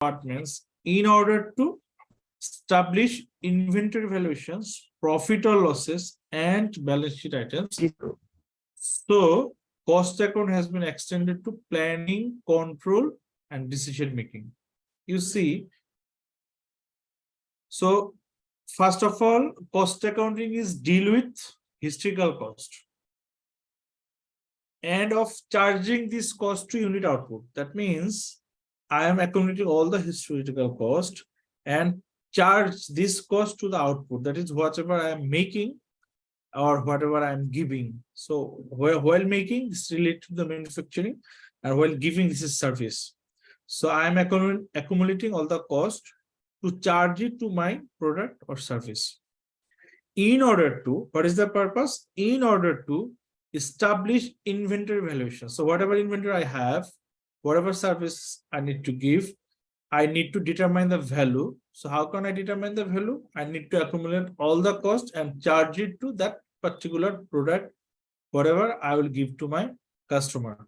departments in order to establish inventory valuations, profit or losses, and balance sheet items. So cost account has been extended to planning, control, and decision making. You see, so first of all, cost accounting is deal with historical cost and of charging this cost to unit output. That means I am accumulating all the historical cost and charge this cost to the output. That is whatever I am making or whatever I am giving. So while making, this is related to the manufacturing, and while giving, this is service. So I am accumulating all the cost to charge it to my product or service. In order to, what is the purpose? In order to establish inventory valuation. So whatever inventory I have, whatever service I need to give, I need to determine the value. So how can I determine the value? I need to accumulate all the cost and charge it to that particular product, whatever I will give to my customer.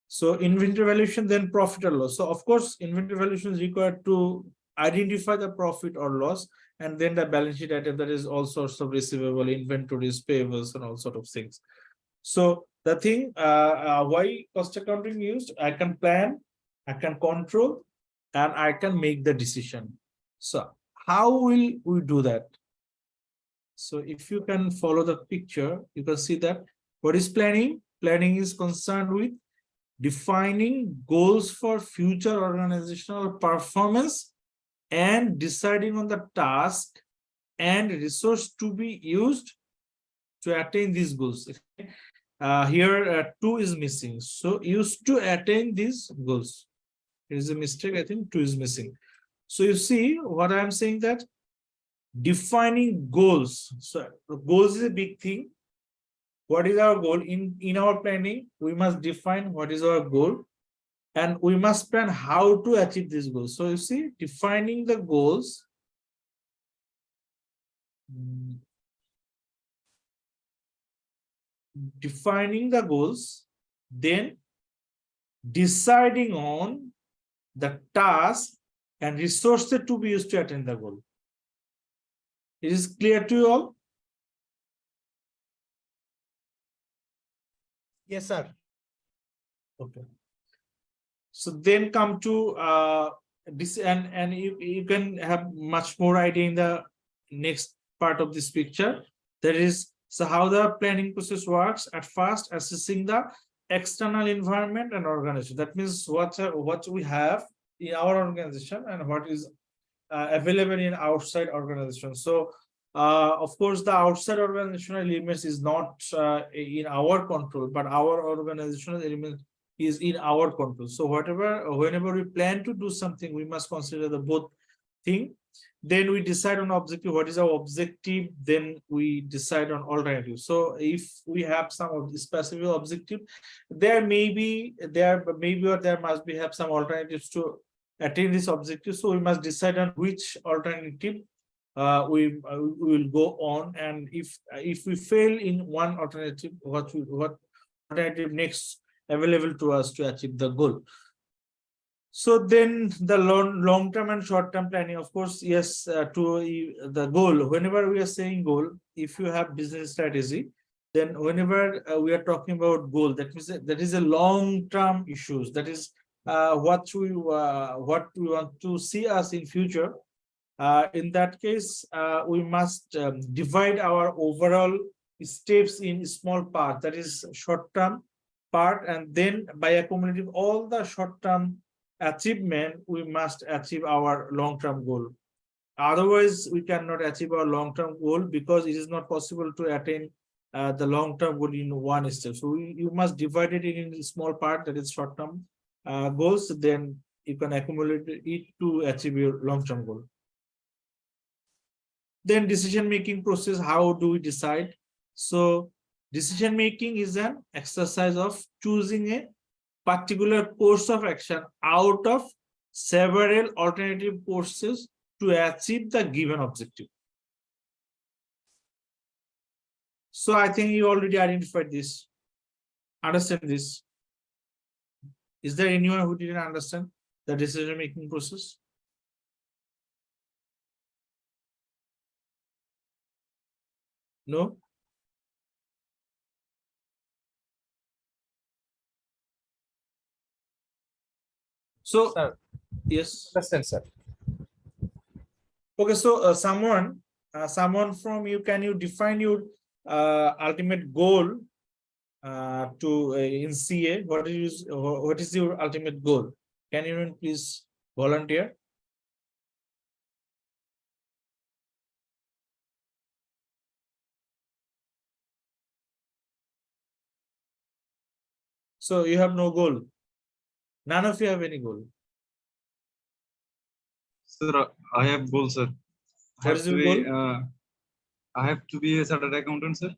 So inventory valuation, then profit or loss. So of course, inventory valuation is required to identify the profit or loss, and then the balance sheet item, that is all sorts of receivable, inventories, payables, and all sort of things. So the thing, why cost accounting used? I can plan, I can control, and I can make the decision. So how will we do that? So if you can follow the picture, you can see that what is planning? Planning is concerned with defining goals for future organizational performance and deciding on the task and resource to be used to attain these goals. Here 2 is missing, so used to attain these goals. It is a mistake, I think 2 is missing. So you see what I am saying, that defining goals. So goals is a big thing. What is our goal? In our planning, we must define what is our goal, and we must plan how to achieve these goals. So you see, defining the goals, then deciding on the task and resources to be used to attain the goal. It is clear to you all? Yes, sir. Okay. So then come to this, and you can have much more idea in the next part of this picture. That is, so how the planning process works. At first, assessing the external environment and organization. That means what we have in our organization and what is available in outside organization. So of course, the outside organizational elements is not in our control, but our organizational element is in our control. So whenever we plan to do something, we must consider the both thing. Then we decide on objective. What is our objective? Then we decide on alternative. So if we have some of the specific objective, there must be have some alternatives to attain this objective. So we must decide on which alternative we will go on, and if we fail in one alternative, what alternative next available to us to achieve the goal. So then the long-term and short-term planning, of course, yes, to the goal. Whenever we are saying goal, if you have business strategy, then whenever we are talking about goal, that means that is a long-term issues. That is what we want to see us in future. In that case, we must divide our overall steps in small parts, that is short-term part, and then by accumulating all the short-term achievement, we must achieve our long-term goal. Otherwise, we cannot achieve our long-term goal, because it is not possible to attain the long-term goal in one step. So you must divide it in a small part, that is short-term goals, then you can accumulate it to achieve your long-term goal. Then decision-making process, how do we decide? So decision-making is an exercise of choosing a particular course of action out of several alternative courses to achieve the given objective. So I think you already identified this. Understand this? Is there anyone who didn't understand? the decision making process? No? So, Sir, yes. understand, sir. Okay, so someone from you, can you define your ultimate goal to in CA? What is your ultimate goal? Can you please volunteer? So you have no goal. None of you have any goal. Sir, I have goals, sir. What is your goal? I have to be a chartered accountant, sir.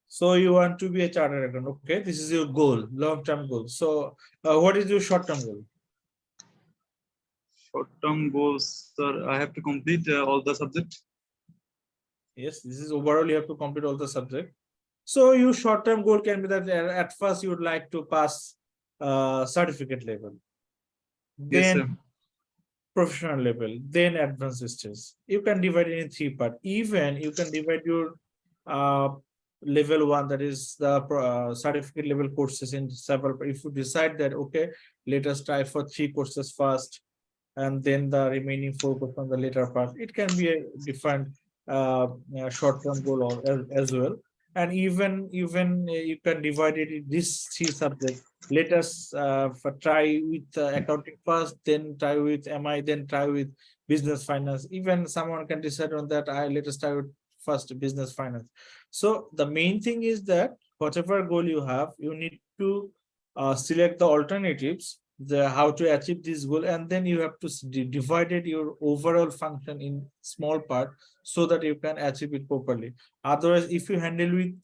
So you want to be a chartered accountant. Okay, this is your goal, long-term goal. So what is your short-term goal? Short-term goals, sir. I have to complete all the subjects. Yes, this is overall, you have to complete all the subject. So your short-term goal can be that at first you would like to pass certificate level, Yes, then sir. professional level, then advanced stage. You can divide it in three parts. Even you can divide your uh, level one, that is the certificate level courses, in several. If you decide that, okay, let us try for 3 courses first, and then the remaining focus on the later part, it can be a different short-term goal as well. And even you can divide it in these 3 subjects. Let us try with accounting first, then try with MI, then try with business finance. Even someone can decide on that, I let us try with first business finance. So the main thing is that whatever goal you have, you need to select the alternatives, the how to achieve this goal, and then you have to divide it your overall function in small part so that you can achieve it properly. Otherwise, if you handle with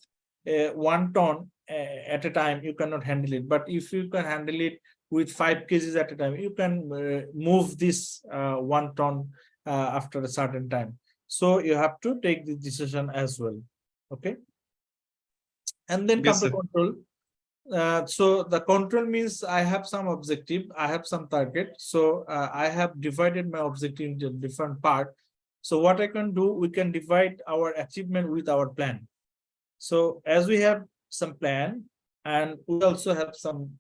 1 ton at a time, you cannot handle it. But if you can handle it with 5 kgs at a time, you can move this 1 ton after a certain time. So you have to take the decision as well. Okay, and then come Yes, to sir. control. So the control means I have some objective, I have some target. So I have divided my objective into different part. So what I can do, we can divide our achievement with our plan. So as we have some plan, and we also have some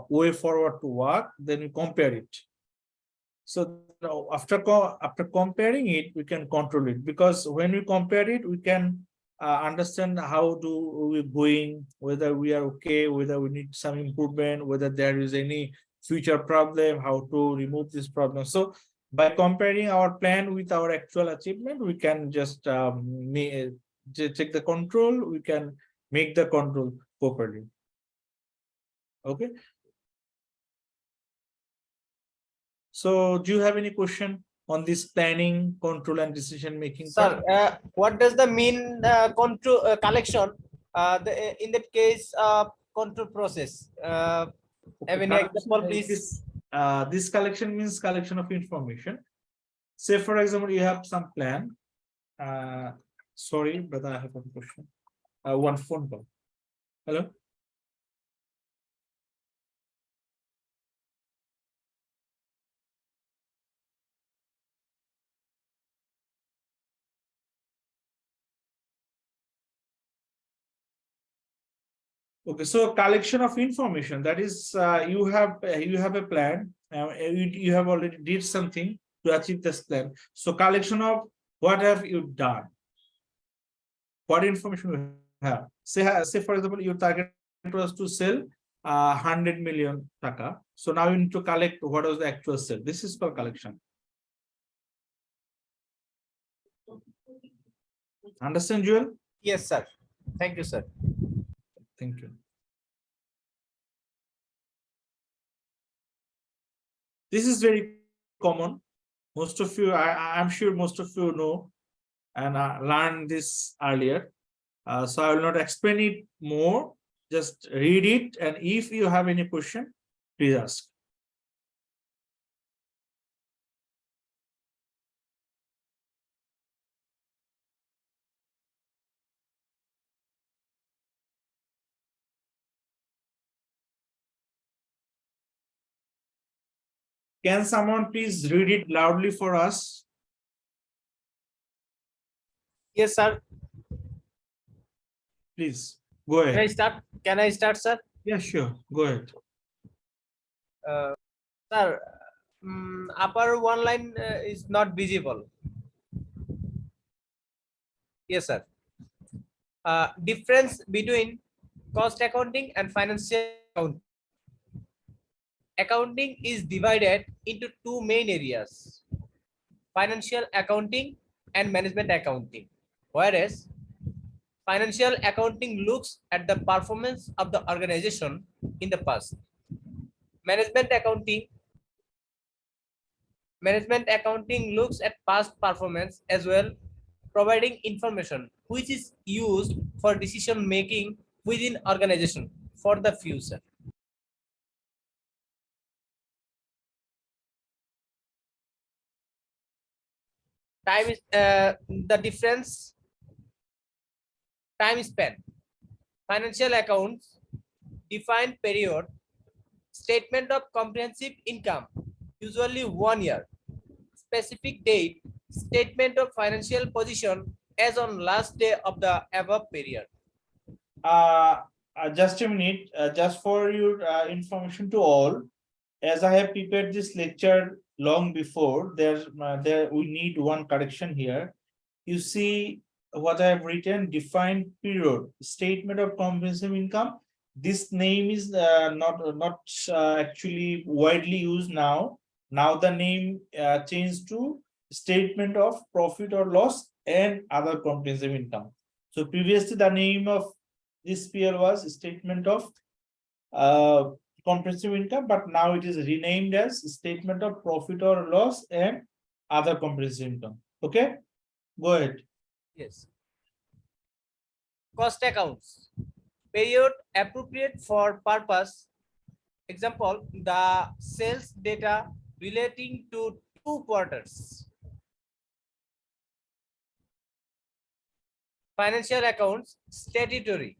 way forward to work, then we compare it. So now after comparing it, we can control it, because when we compare it, we can understand how do we going, whether we are okay, whether we need some improvement, whether there is any future problem, how to remove this problem. So by comparing our plan with our actual achievement, we can just check the control, we can make the control properly. Okay. So do you have any question on this planning, control, and decision making part? Sir, what does the mean control collection? In that case, control process. Have any example, please? This collection means collection of information. Say, for example, you have some plan. Sorry, but I have one question. One phone call. Hello. Okay, so collection of information, that is you have a plan, you have already did something to achieve this plan. So collection of what have you done, what information you have. Say for example, your target was to sell 100 million taka. So now you need to collect what was the actual sale. This is called collection. Understand, Joel? Yes, sir. Thank you, sir. Thank you. This is very common. Most of you, I'm sure most of you know and learned this earlier. So I will not explain it more. Just read it, and if you have any question, please ask. Can someone please read it loudly for us? Yes, sir. Please go Can I ahead. start? Can I start, sir? Yeah, sure. Go ahead. Sir, upper one line is not visible. Yes, sir. Difference between cost accounting and financial accounting. Accounting is divided into two main areas: financial accounting and management accounting. Whereas financial accounting looks at the performance of the organization in the past. Management accounting looks at past performance as well, providing information which is used for decision making within organization for the future. Time is the difference. Time span. Financial accounts defined period. Statement of comprehensive income, usually 1 year. Specific date. Statement of financial position as on last day of the above period. Just a minute, just for your information to all, as I have prepared this lecture long before, there we need one correction here. You see what I have written: defined period, statement of comprehensive income. This name is not actually widely used now. Now the name changed to statement of profit or loss and other comprehensive income. So previously the name of this PL was statement of comprehensive income, but now it is renamed as statement of profit or loss and other comprehensive income. Okay, go ahead. Yes. Cost accounts. Period appropriate for purpose. Example, the sales data relating to 2 quarters. Financial accounts, statutory.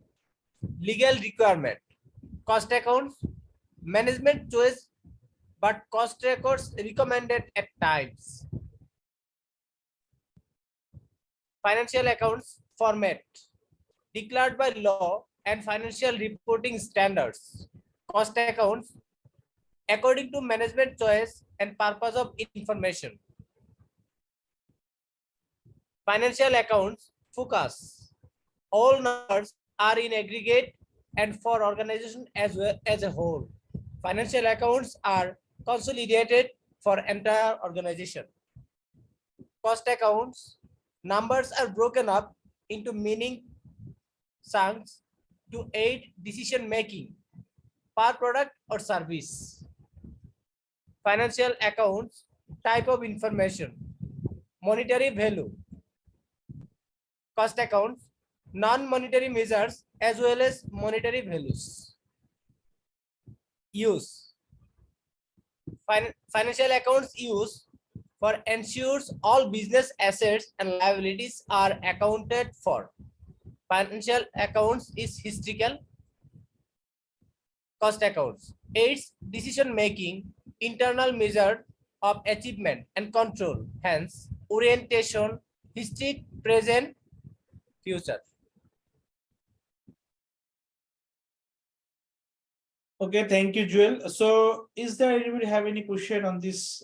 Legal requirement. Cost accounts, management choice, but cost records recommended at times. Financial accounts format, declared by law and financial reporting standards. Cost accounts, according to management choice and purpose of information. Financial accounts focus. All numbers are in aggregate and for organization as well as a whole. Financial accounts are consolidated for entire organization. Cost accounts, numbers are broken up into meaning chunks to aid decision making per product or service. Financial accounts, type of information, monetary value. Cost accounts, non-monetary measures as well as monetary values. Use. Financial accounts use for ensures all business assets and liabilities are accounted for. Financial accounts is historical. Cost accounts aids decision making, internal measure of achievement and control, hence orientation, history, present, future. Okay, thank you, Joel. So is there anybody have any question on this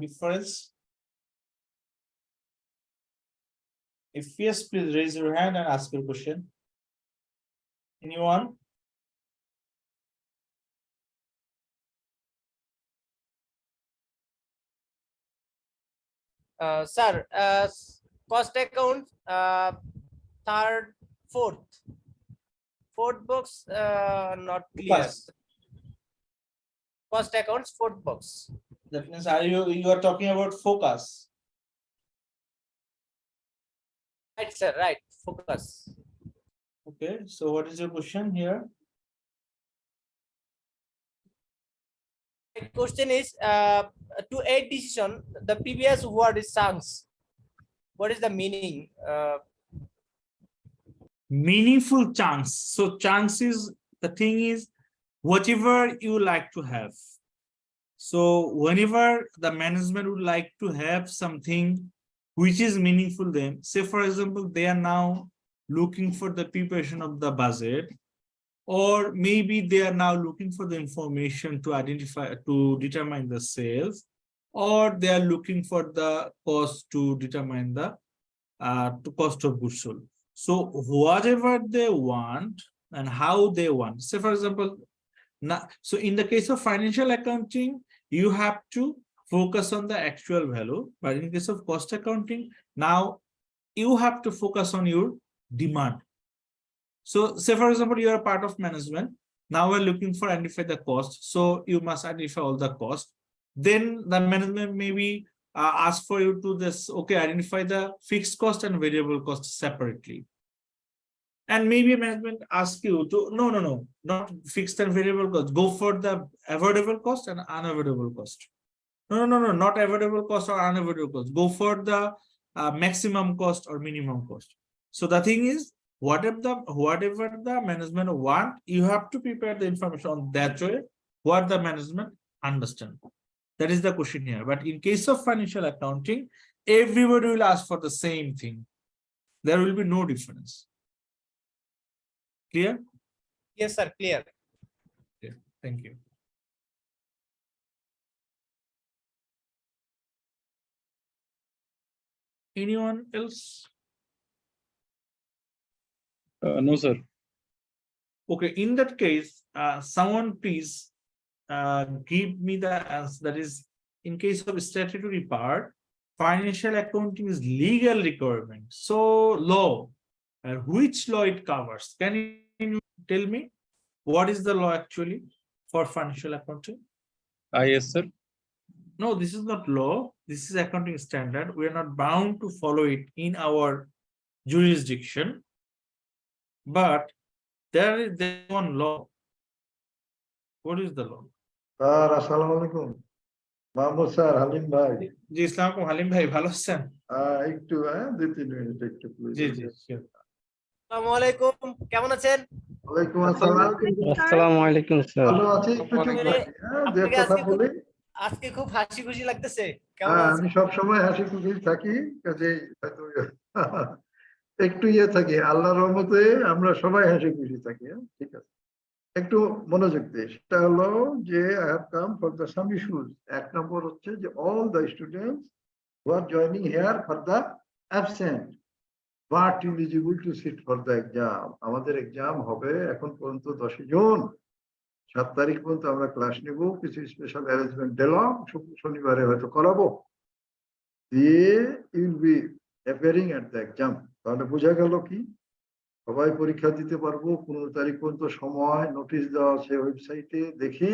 difference? If yes, please raise your hand and ask your question. Anyone? Sir, cost account, third, fourth box, not clear. First. Cost accounts, fourth box. That means you are talking about focus. Right, sir, right, focus. Okay, so what is your question here? My question is, to aid decision, the previous word is chunks. What is the meaning? Meaningful chunks. So chunks is the thing is whatever you like to have. So whenever the management would like to have something which is meaningful them, say for example, they are now looking for the preparation of the budget, or maybe they are now looking for the information to identify, to determine the sales, or they are looking for the cost to determine the cost of goods sold. So whatever they want and how they want, say for example, now, so in the case of financial accounting, you have to focus on the actual value, but in case of cost accounting, now you have to focus on your demand. So say for example, you are part of management, now we're looking for identify the cost, so you must identify all the cost. Then the management maybe ask for you to this, okay, identify the fixed cost and variable cost separately. And maybe management ask you to no, not fixed and variable cost, go for the avoidable cost and unavoidable cost. No, not avoidable cost or unavoidable cost, go for the maximum cost or minimum cost. So the thing is, whatever the management want, you have to prepare the information on that way what the management understand. That is the question here. But in case of financial accounting, everybody will ask for the same thing. There will be no difference. Clear? Yes, sir. Clear. Yeah, thank you. Anyone else? No, sir. Okay, in that case, someone please give me the answer. That is, in case of statutory part, financial accounting is legal requirement. So law, and which law it covers? Can you tell me what is the law actually for financial accounting? Yes, sir. No, this is not law. This is accounting standard. We are not bound to follow it in our jurisdiction, but there is one law. What is the law? Sir আসসালামু আলাইকুম Mahmud sir Halim ভাই জি, ইসলাম হালিম ভাই, ভালো আছেন? একটু 2-3 minute একটু please G G, sure. আসসালামু আলাইকুম, কেমন আছেন? ওয়ালাইকুম আসসালাম আসসালামু আলাইকুম স্যার। ভালো আছি একটু ঠিক মানে আছে যে আপনাকে কথা বলি আজকে খুব হাসি খুশি লাগতেছে, কেমন আছেন? আমি সব সময় হাসি খুশি থাকি কাজেই হয়তো একটু থাকি আল্লাহর রহমতে আমরা সবাই হাসি খুশি থাকি ঠিক আছে একটু মনোযোগ দিয়ে সেটা হলো যে I have come for the some issues এক নম্বর হচ্ছে যে all the students who are joining here for the absent but eligible to sit for the exam আমাদের এক্সাম হবে এখন পর্যন্ত 10 জুন 7 তারিখ পর্যন্ত আমরা ক্লাস নেব কিছু স্পেশাল অ্যারেঞ্জমেন্ট দিলাম শনিবারে হয়তো করাবো দিয়ে you'll be appearing at the exam তাহলে বোঝা গেল কি সবাই পরীক্ষা দিতে পারবো 15 তারিখ পর্যন্ত সময় নোটিশ দেওয়া আছে ওয়েবসাইটে দেখি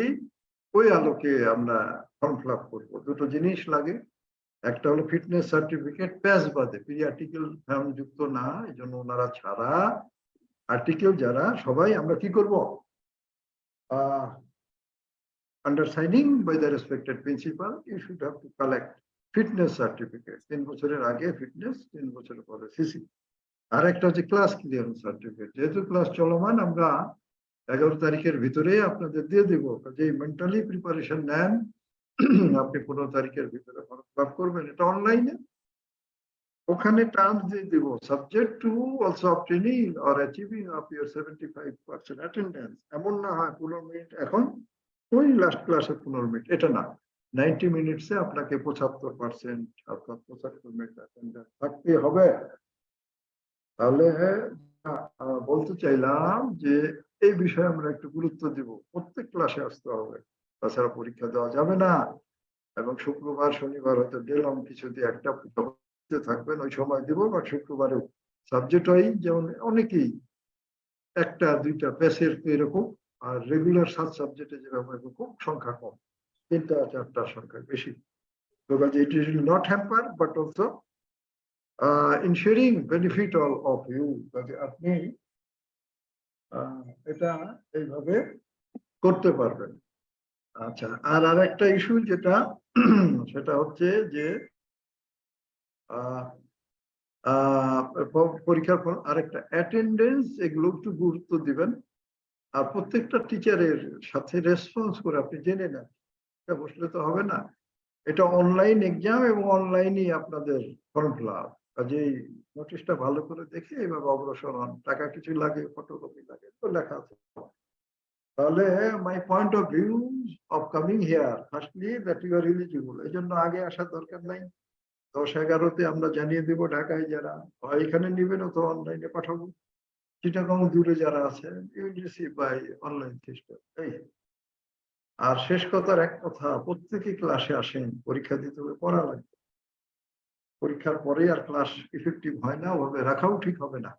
ওই আলোকে আমরা ফর্ম ফিল আপ করবো দুটো জিনিস লাগে একটা হলো ফিটনেস সার্টিফিকেট প্যাস বাদে প্রি আর্টিকেল যুক্ত না এই জন্য ওনারা ছাড়া আর্টিকেল যারা সবাই আমরা কি করব under signing by the respected principal you should have to collect fitness certificate 3 বছরের আগে ফিটনেস 3 বছরের পরে সিসি আর একটা হচ্ছে ক্লাস ক্লিয়ারেন্স সার্টিফিকেট যেহেতু ক্লাস চলমান আমরা 11 তারিখের ভিতরে আপনাদের দিয়ে দেব যে মেন্টালি প্রিপারেশন নেন আপনি 15 তারিখের ভিতরে ফর্ম ফিল আপ করবেন এটা অনলাইনে ওখানে টার্মস দিয়ে দেব subject to also obtaining or achieving of your 75% attendance এমন না হয় 15 মিনিট এখন ওই লাস্ট ক্লাসে 15 মিনিট এটা না 90 মিনিটসে আপনাকে 75% অর্থাৎ 75 মিনিট অ্যাটেন্ডেন্স থাকতে হবে তাহলে বলতে চাইলাম যে এই বিষয়ে আমরা একটু গুরুত্ব দিব প্রত্যেক ক্লাসে আসতে হবে তাছাড়া পরীক্ষা দেওয়া যাবে না এবং শুক্রবার শনিবার হয়তো দিলাম কিছু দিয়ে একটা থাকবেন ওই সময় দিব বা শুক্রবারেও সাবজেক্ট হয় যেমন অনেকেই একটা দুইটা প্যাসের এরকম আর রেগুলার 7 সাবজেক্টে যেরকম খুব সংখ্যা কম 3-4টার সংখ্যা বেশি তো it will not hamper but also ensuring benefit all of you যাতে আপনি এটা এইভাবে করতে পারবেন আচ্ছা আর আরেকটা ইস্যু যেটা সেটা হচ্ছে যে পরীক্ষার পর আরেকটা অ্যাটেন্ডেন্স এগুলো একটু গুরুত্ব দিবেন আর প্রত্যেকটা টিচারের সাথে রেসপন্স করে আপনি জেনে নেন বসলে তো হবে না। এটা অনলাইন এক্সাম এবং অনলাইনই আপনাদের ফর্ম ফিল আপ। কাজেই নোটিশটা ভালো করে দেখে এভাবে অগ্রসর হন। টাকা কিছু লাগে, ফটোকপি লাগে, তো লেখা আছে। তাহলে my point of view of coming here firstly that you are eligible, এই জন্য আগে আসার দরকার নাই। 10-11-তে আমরা জানিয়ে দেবো ঢাকায় যারা হয় এখানে নিবেন অথবা অনলাইনে পাঠাবো। চিটাগাং দূরে যারা আছেন you will receive by online system. এই আর শেষ কথার এক কথা, প্রত্যেকে ক্লাসে আসেন, পরীক্ষা দিতে হবে, পড়া লাগবে। পরীক্ষার পরে আর ক্লাস ইফেক্টিভ হয় না, ওভাবে রাখাও ঠিক হবে না।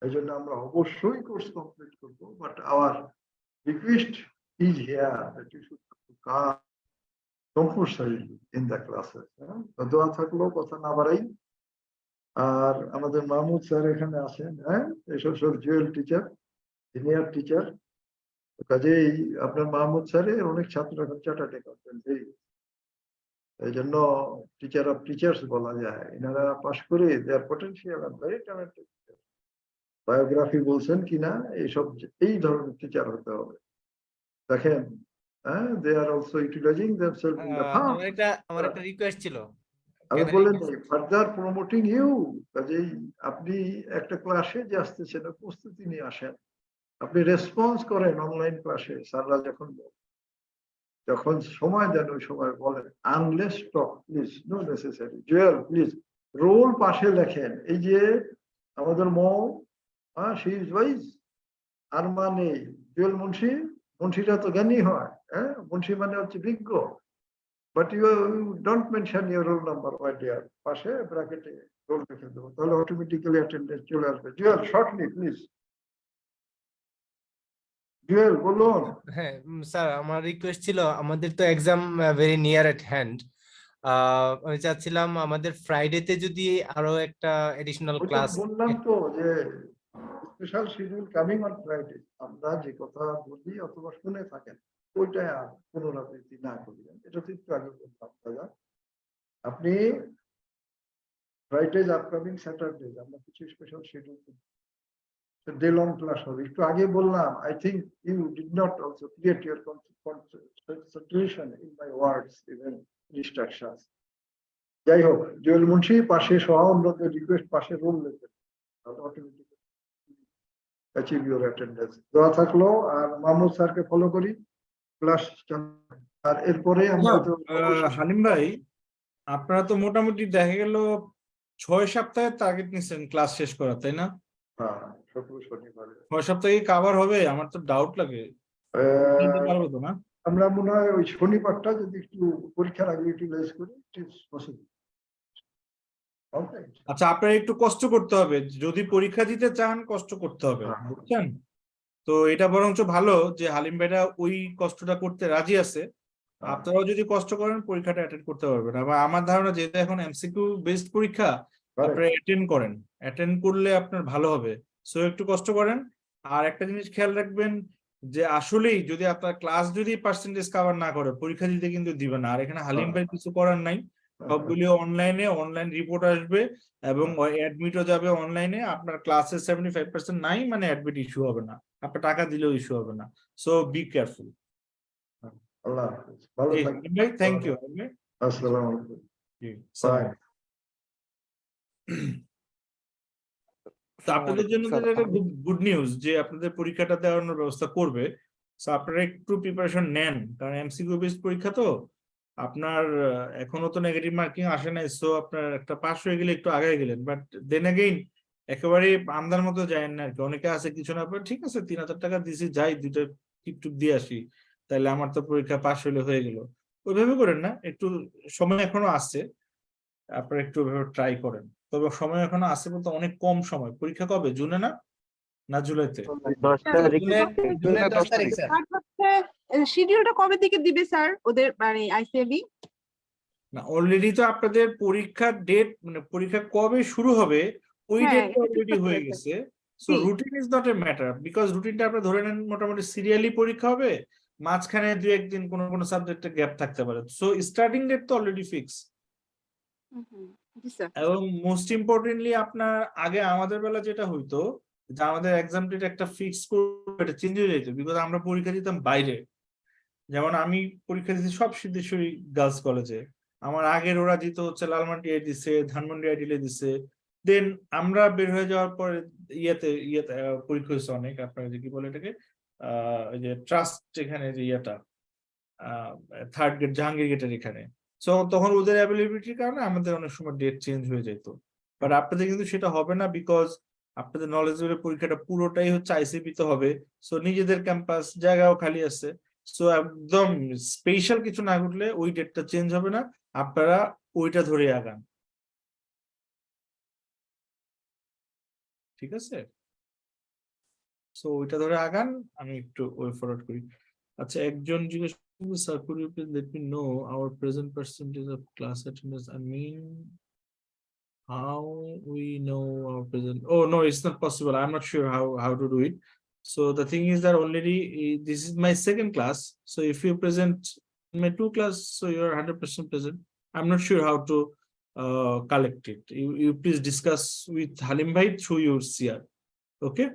এই জন্য আমরা অবশ্যই কোর্স কমপ্লিট করবো, but our request is here that you should come compulsorily in the classes. দোয়া থাকলো, কথা না বাড়াই। আর আমাদের মাহমুদ স্যার এখানে আছেন, হ্যাঁ, এসব সব জুয়েল টিচার, সিনিয়র টিচার। কাজেই আপনার মাহমুদ স্যারের অনেক ছাত্র এখন চার্টার্ড অ্যাকাউন্টেন্ট, এই জন্য টিচার অফ টিচার্স বলা যায়। এনারা পাশ করে দেয়ার potential are very talented. Biography বলছেন কিনা, এইসব এই ধরনের টিচার হতে হবে। দেখেন, হ্যাঁ, they are also utilizing themselves in the firm. আমার একটা রিকোয়েস্ট ছিল। আমি বলেন ফার্দার প্রমোটিং ইউ। কাজেই আপনি একটা ক্লাসে যে আসতেছেন প্রস্তুতি নিয়ে আসেন, আপনি রেসপন্স করেন অনলাইন ক্লাসে, স্যাররা যখন সময় দেন ওই সময় বলেন unless talk please, no necessary. Jewel please roll পাশে লেখেন। এই যে আমাদের মৌ, শি ইজ ওয়াইজ, আর মানে জুয়েল মুন্সিরা তো জ্ঞানী হয়, হ্যাঁ, মুন্সি মানে হচ্ছে বিজ্ঞ। But you don't mention your roll number, my dear. পাশে ব্র্যাকেটে রোল লিখে দেবো, তাহলে অটোমেটিক্যালি অ্যাটেন্ডেন্স চলে আসবে। Jewel shortly please. জুয়েল বলুন। হ্যাঁ স্যার, আমার রিকোয়েস্ট ছিল, আমাদের তো এক্সাম ভেরি নিয়ার এট হ্যান্ড। আমি চাচ্ছিলাম আমাদের ফ্রাইডেতে যদি আরো একটা এডিশনাল ক্লাস। বললাম তো যে special schedule coming on Friday. আমরা যে কথা বলি অথবা শুনে থাকেন ওইটা আর পুনরাবৃত্তি না করবেন, এটা তো একটু আগে বললাম দাদা। আপনি ফ্রাইডে আপকামিং স্যাটারডে আমরা কিছু special schedule day long class হবে, একটু আগে বললাম। I think you did not also create your concentration in my words even instructions. যাই হোক, জুয়েল মুন্সি পাশে সহ অন্যদের রিকোয়েস্ট পাশে রোল লিখবেন, অটোমেটিক্যালি অ্যাচিভ ইউর অ্যাটেন্ডেন্স। দেওয়া থাকলো। আর মাহমুদ স্যারকে ফলো করি, ক্লাস। আর এরপরে আমরা হালিম ভাই, আপনারা তো মোটামুটি দেখা গেল 6 সপ্তাহের টার্গেট নিচ্ছেন ক্লাস শেষ করা, তাই না? হ্যাঁ, শুক্র শনিবারে 6 সপ্তাহে কাভার হবে? আমার তো ডাউট লাগে, পারবো তো না? আমরা মনে হয় ওই শনিবারটা যদি একটু পরীক্ষার আগে ইউটিলাইজ করি, ইট ইজ পসিবল। আচ্ছা, আপনার একটু কষ্ট করতে হবে, যদি পরীক্ষা দিতে চান কষ্ট করতে হবে, বুঝছেন? তো এটা বরঞ্চ ভালো যে হালিম ভাইরা ওই কষ্টটা করতে রাজি আছে। আপনারাও যদি কষ্ট করেন পরীক্ষাটা অ্যাটেন্ড করতে পারবেন। আবার আমার ধারণা যেহেতু এখন এমসিকিউ বেসড পরীক্ষা, আপনারা অ্যাটেন্ড করেন, অ্যাটেন্ড করলে আপনার ভালো হবে। সো একটু কষ্ট করেন। আর একটা জিনিস খেয়াল রাখবেন যে আসলেই যদি আপনার ক্লাস যদি পার্সেন্টেজ কভার না করে পরীক্ষা দিতে কিন্তু দিবে না। আর এখানে হালিম ভাই কিছু করার নাই, সবগুলি অনলাইন রিপোর্ট আসবে এবং অ্যাডমিটও যাবে অনলাইনে। আপনার ক্লাসে 75% নাই মানে অ্যাডমিট ইস্যু হবে না, আপনার টাকা দিলেও ইস্যু হবে না। So be careful. আল্লাহ হাফেজ, ভালো থাকবেন ভাই, থ্যাংক ইউ। আসসালামু আলাইকুম। বাই। তো আপনাদের জন্য গুড নিউজ যে আপনাদের পরীক্ষাটা দেওয়ানোর ব্যবস্থা করবে। সো আপনারা একটু প্রিপারেশন নেন, কারণ এমসিকিউ বেসড পরীক্ষা তো আপনার এখনো তো নেগেটিভ মার্কিং আসে নাই। সো আপনার একটা পাস হয়ে গেলে একটু আগে গেলেন, বাট দেন এগেইন একেবারে আন্দার মতো যায় না আর কি। অনেকে আছে কিছু না পারে, ঠিক আছে 3000 টাকা দিছি, যাই 2টা টিপটুপ দিয়ে আসি, তাহলে আমার তো পরীক্ষা পাস হয়ে গেল। ওইভাবে করেন না, একটু সময় এখনো আছে, আপনারা একটু ওইভাবে ট্রাই করেন। তবে সময় এখনো আছে বলতে অনেক কম সময়। পরীক্ষা কবে? জুনে না জুলাইতে? জুনের 10 তারিখ স্যার। শিডিউলটা কবে থেকে দিবে স্যার ওদের, মানে আইসিএবি? না, অলরেডি তো আপনাদের পরীক্ষার ডেট, মানে পরীক্ষা কবে শুরু হবে ওই ডেট অলরেডি হয়ে গেছে। So routine is not a matter, because রুটিনটা আপনি ধরে নেন মোটামুটি সিরিয়ালি পরীক্ষা হবে, মাঝখানে 2-1 দিন কোনো সাবজেক্টে গ্যাপ থাকতে পারে। সো স্টার্টিং ডেট তো অলরেডি ফিক্স। এবং মোস্ট ইম্পর্টেন্টলি আপনার আগে আমাদের বেলা যেটা হইতো যে আমাদের এক্সাম ডেট একটা ফিক্স করে চেঞ্জ হয়ে যেত, বিকজ আমরা পরীক্ষা দিতাম বাইরে। যেমন আমি পরীক্ষা দিয়েছি সব সিদ্ধেশ্বরী গার্লস কলেজে, আমার আগের ওরা দিত হচ্ছে লালমাটিয়ায় দিছে, ধানমন্ডি আইডিলে দিছে, দেন আমরা বের হয়ে যাওয়ার পরে ইয়েতে পরীক্ষা হয়েছে অনেক, আপনারা যে কি বলে এটাকে ওই যে ট্রাস্ট, এখানে যে ইয়েটা থার্ড গেট জাহাঙ্গীর গেটের এখানে, সো তখন ওদের অ্যাভেলেবিলিটির কারণে আমাদের অনেক সময় ডেট চেঞ্জ হয়ে যেত। বাট আপনাদের কিন্তু সেটা হবে না, বিকজ আপনাদের নলেজ লেভেলের পরীক্ষাটা পুরোটাই হচ্ছে আইসিপি তে হবে, সো নিজেদের ক্যাম্পাস জায়গাও খালি আছে, সো একদম স্পেশাল কিছু না ঘটলে ওই ডেটটা চেঞ্জ হবে না, আপনারা ওইটা ধরে আগান, ঠিক আছে? সো ওইটা ধরে আগান, আমি একটু ওয়ে ফরওয়ার্ড করি। আচ্ছা, একজন জিজ্ঞেস করবে, sir could you please let me know our present percentage of class attendance? I mean, how we know our present? Oh no, it's not possible. I'm not sure how to do it. So the thing is that already this is my second class. So if you present in my 2 class, so you're 100% present. I'm not sure how to collect it. You please discuss with Halim Bhai through your CR. Okay.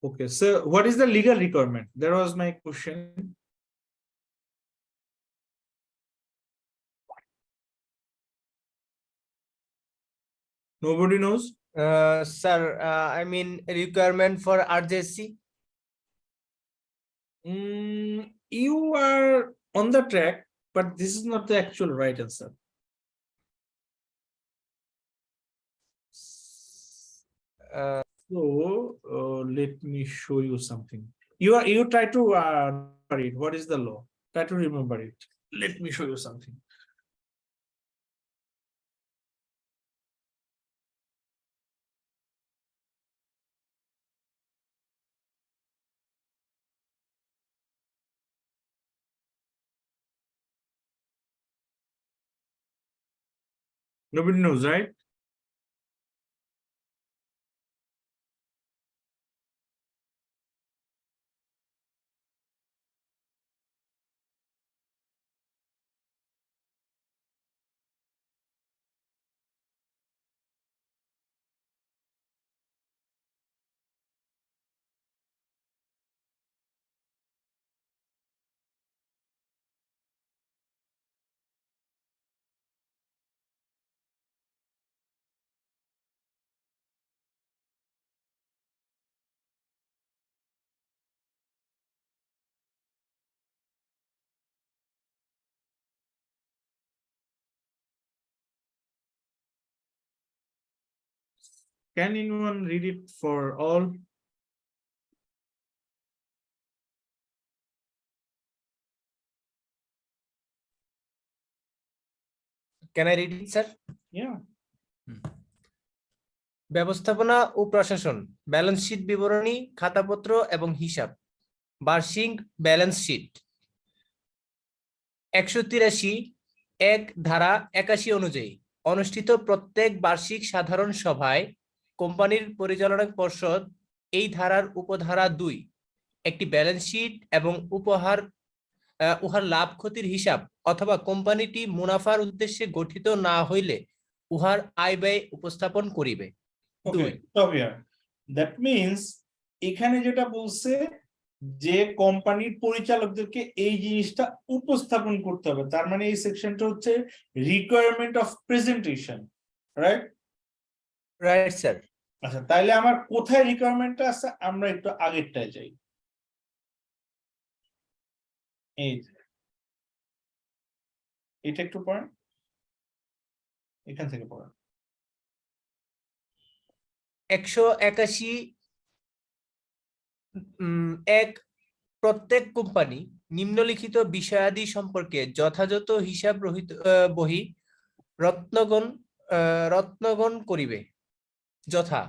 Okay, so what is the legal requirement? That was my question. Nobody knows. Sir, I mean requirement for RJC. You are on the track, but this is not the actual right answer. So let me show you something. You try to read what is the law. Try to remember it. Let me show you something. Nobody knows, right? Can anyone read it for all? Can I read it, sir? Yeah. ব্যবস্থাপনা ও প্রশাসন, balance sheet বিবরণী, খাতাপত্র এবং হিসাব, বার্ষিক balance sheet 183(1) ধারা 81 অনুযায়ী অনুষ্ঠিত প্রত্যেক বার্ষিক সাধারণ সভায় কোম্পানির পরিচালনা পর্ষদ এই ধারার উপধারা 2 একটি ব্যালেন্স শিট এবং উহার লাভ ক্ষতির হিসাব অথবা কোম্পানিটি মুনাফার উদ্দেশ্যে গঠিত না হইলে উহার আয় ব্যয় উপস্থাপন করিবে। Okay, stop here. That means এখানে যেটা বলছে যে কোম্পানির পরিচালকদেরকে এই জিনিসটা উপস্থাপন করতে হবে, তার মানে এই সেকশনটা হচ্ছে requirement of presentation, right? Right sir. আচ্ছা, তাইলে আমার কোথায় রিকোয়ারমেন্টটা আছে, আমরা একটু আগেরটায় যাই। এই এটা একটু পড়েন, এখান থেকে পড়েন। 181(1) প্রত্যেক কোম্পানি নিম্নলিখিত বিষয়াদি সম্পর্কে যথাযথ হিসাব বহি রত্নগণ করিবে, যথা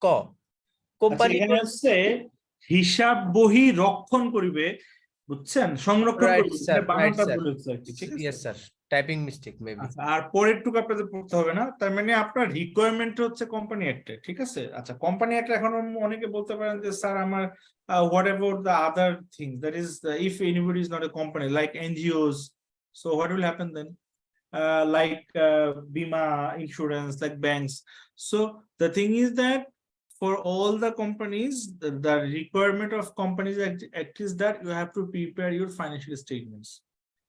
ক কোম্পানি এখানে হচ্ছে হিসাব বহি রক্ষণ করিবে, বুঝছেন, সংরক্ষণ করবে, বানানটা বলেছে আর কি, ঠিক আছে? Yes sir, typing mistake maybe. আর পরের টুকু আপনাদের পড়তে হবে না, তার মানে আপনার রিকোয়ারমেন্ট হচ্ছে কোম্পানি অ্যাক্টে, ঠিক আছে? আচ্ছা, কোম্পানি অ্যাক্ট এখন অনেকে বলতে পারেন যে স্যার আমার what about the other things, that is if anybody is not a company like NGOs, so what will happen then? like bima, insurance, like banks. So the thing is that for all the companies, the requirement of companies act is that you have to prepare your financial statements.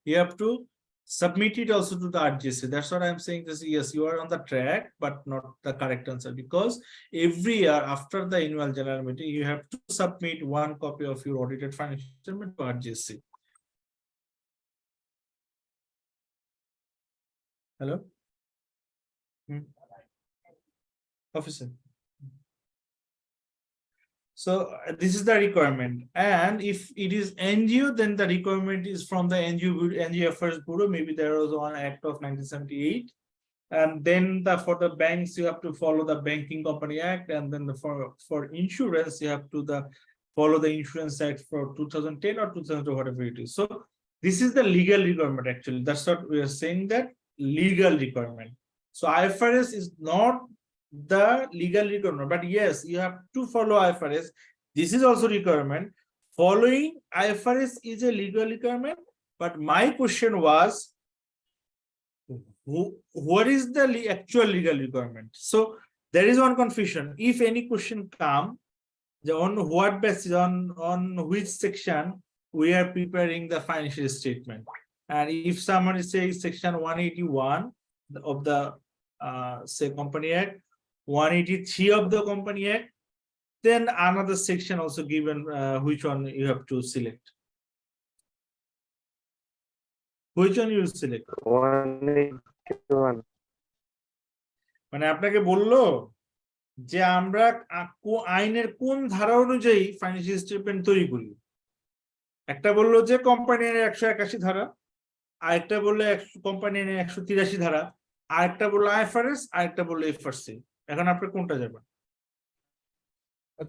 You have to submit it also to the RGC. That's what I'm saying. This, yes, you are on the track, but not the correct answer, because every year after the annual general meeting, you have to submit one copy of your audited financial statement to RGC. Hello? Officer. So this is the requirement, and if it is NGO, then the requirement is from the NGO Affairs Bureau. Maybe there was one act of 1978, and then for the banks you have to follow the Banking Company Act, and then for insurance you have to follow the Insurance Act for 2010 or 2000 or whatever it is. So this is the legal requirement actually. That's what we are saying, that legal requirement. So IFRS is not the legal requirement, but yes, you have to follow IFRS. This is also requirement. Following IFRS is a legal requirement, but my question was, what is the actual legal requirement? So there is one confusion. If any question come, on what basis, on which section we are preparing the financial statement, and if someone is saying section 181 of the say Company Act, 183 of the Company Act, then another section also given, which one you have to select. Which one you select? 181 মানে আপনাকে বললো যে আমরা আইনের কোন ধারা অনুযায়ী financial statement তৈরি করি। একটা বললো যে কোম্পানি আইনের 181 ধারা, আরেকটা বললো কোম্পানি আইনের 183 ধারা, আরেকটা বললো আইএফআরএস, আরেকটা বললো এফআরসি। এখন আপনি কোনটা যাবেন?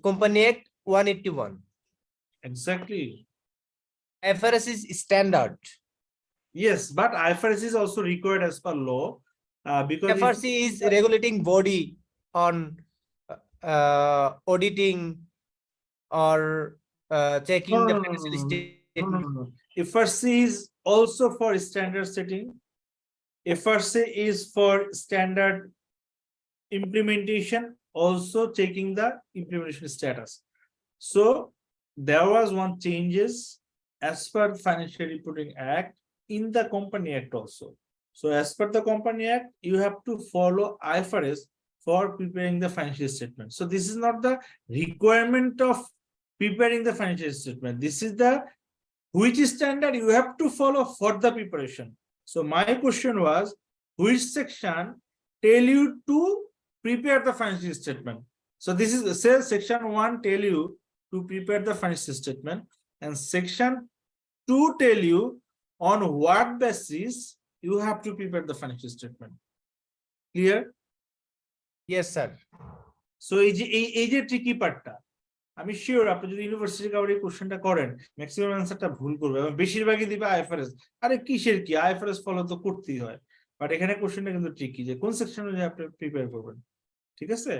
Company Act 181. Exactly. IFRS is standard. Yes, but IFRS is also required as per law, because FRC is regulating body on auditing or checking the financial statement. No. FRC is also for standard setting. FRC is for standard implementation, also checking the implementation status. So there was one changes as per Financial Reporting Act in the Company Act also. So as per the Company Act, you have to follow IFRS for preparing the financial statement. So this is not the requirement of preparing the financial statement. This is the which standard you have to follow for the preparation. So my question was, which section tell you to prepare the financial statement? So this is, say, section 1 tell you to prepare the financial statement, and section 2 tell you on what basis you have to prepare the financial statement. Clear? Yes, sir. So এই যে tricky পার্টটা, আমি sure আপনি যদি university কাউরে কোশ্চেনটা করেন, maximum অ্যানসারটা ভুল করবে এবং বেশিরভাগই দিবে আইএফআরএস। আরে কিসের কি, আইএফআরএস ফলো তো করতেই হয়। বাট এখানে কোশ্চেনটা কিন্তু ট্রিকি, যে কোন সেকশন অনুযায়ী আপনি প্রিপেয়ার করবেন। ঠিক আছে,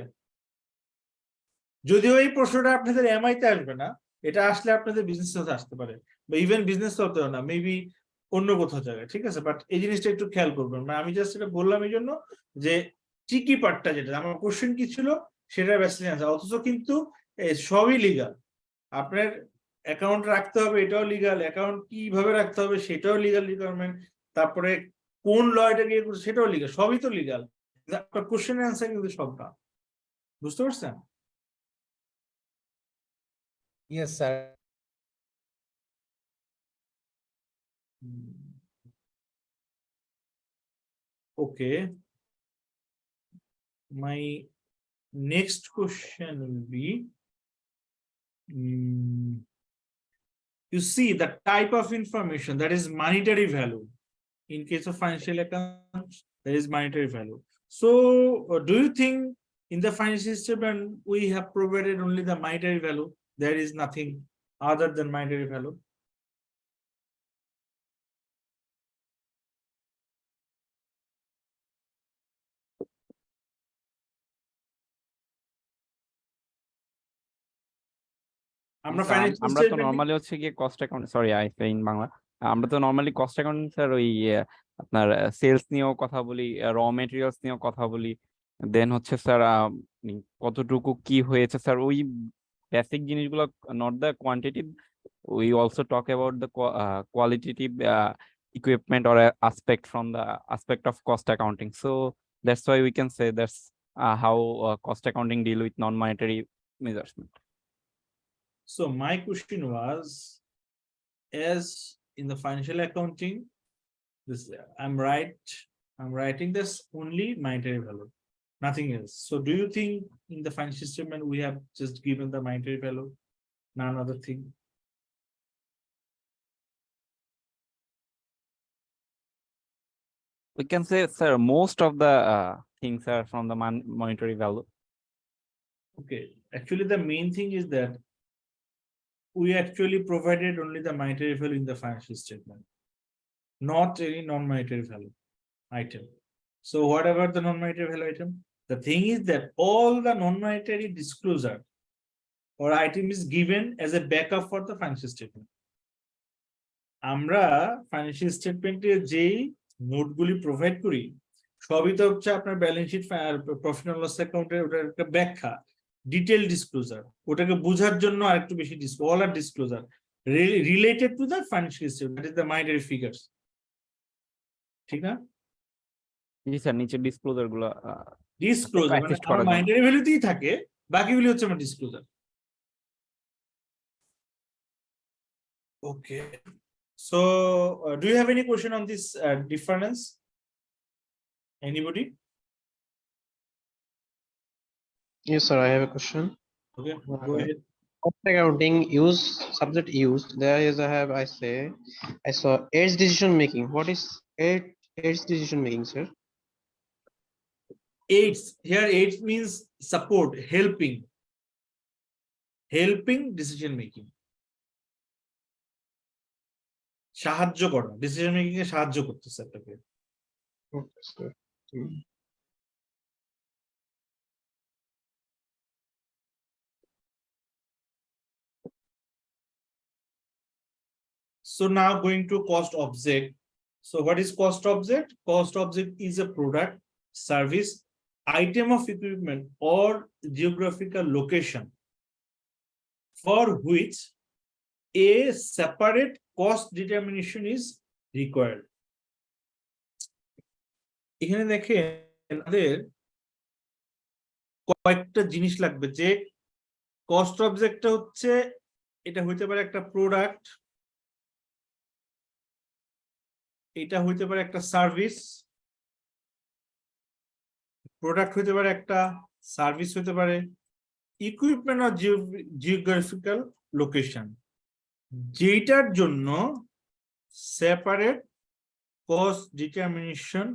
যদিও এই প্রশ্নটা আপনাদের এমআই তে আসবে না, এটা আসলে আপনাদের বিজনেস হতে আসতে পারে, বা ইভেন বিজনেস হতেও না, মেবি অন্য কোথাও জায়গায়। ঠিক আছে, বাট এই জিনিসটা একটু খেয়াল করবেন। মানে আমি জাস্ট এটা বললাম এই জন্য যে ট্রিকি পার্টটা, যেটা আমার কোশ্চেন কি ছিল সেটা বেসিক অ্যান্সার, অথচ কিন্তু সবই লিগাল। আপনার অ্যাকাউন্ট রাখতে হবে, এটাও লিগাল। অ্যাকাউন্ট কিভাবে রাখতে হবে সেটাও লিগাল রিকোয়ারমেন্ট। তারপরে কোন ল এটাকে সেটাও লিগাল, সবই তো লিগাল। আপনার কোশ্চেনের অ্যান্সার কিন্তু সব না। বুঝতে পারছেন? Yes, sir. Okay. My next question will be, you see the type of information, that is monetary value. In case of financial accounts, there is monetary value. So do you think in the financial statement we have provided only the monetary value? There is nothing other than monetary value? আমরা তো normally হচ্ছে কি cost account, sorry I in Bangla, আমরা তো normally cost account sir ওই আপনার sales নিয়েও কথা বলি, র মেটেরিয়ালস নিয়েও কথা বলি, দেন হচ্ছে স্যার কতটুকু কি হয়েছে স্যার, ওই বেসিক জিনিসগুলো, not the quantity, we also talk about the qualitative equipment or aspect from the aspect of cost accounting. So that's why we can say that's how cost accounting deal with non-monetary measurement. So my question was, as in the financial accounting, this I'm writing this only monetary value, nothing else. So do you think in the financial statement we have just given the monetary value, none other thing? We can say, sir, most of the things are from the monetary value. Okay, actually the main thing is that we actually provided only the monetary value in the financial statement, not any non-monetary value item. So whatever the non-monetary value item, the thing is that all the non-monetary disclosure or item is given as a backup for the financial statement. আমরা financial স্টেটমেন্টে যেই নোটগুলি provide করি সবই তো হচ্ছে আপনার balance sheet, profit and loss অ্যাকাউন্টের ওটার একটা ব্যাখ্যা, ডিটেইল ডিসক্লোজার, ওটাকে বোঝার জন্য আরেকটু বেশি all are disclosure related to the financial statement, that is the monetary figures, ঠিক না? জি স্যার, নিচে ডিসক্লোজার গুলো ডিসক্লোজার মানে assist করার জন্য। মাইনারি ভ্যালুতেই থাকে, বাকিগুলি হচ্ছে আমার disclosure. Okay. So, do you have any question on this difference? Anybody? Yes, sir. I have a question. Okay, go ahead. Cost accounting use subject use. There is I saw age decision making. What is age decision making, sir? Aids. Here, aids means support, helping decision making. সাহায্য করা, decision making এ সাহায্য করতেছে আপনাকে। Okay, sir. So now going to cost object. So what is cost object? Cost object is a product, service, item of equipment or geographical location for which a separate cost determination is required. এখানে দেখেন আমাদের কয়েকটা জিনিস লাগবে, যে cost অবজেক্টটা হচ্ছে, এটা হইতে পারে একটা প্রোডাক্ট, এটা হইতে পারে একটা সার্ভিস, প্রোডাক্ট হইতে পারে একটা সার্ভিস, হইতে পারে ইকুইপমেন্ট আর জিওগ্রাফিক্যাল লোকেশন, যেটার জন্য সেপারেট কস্ট ডিটারমিনেশন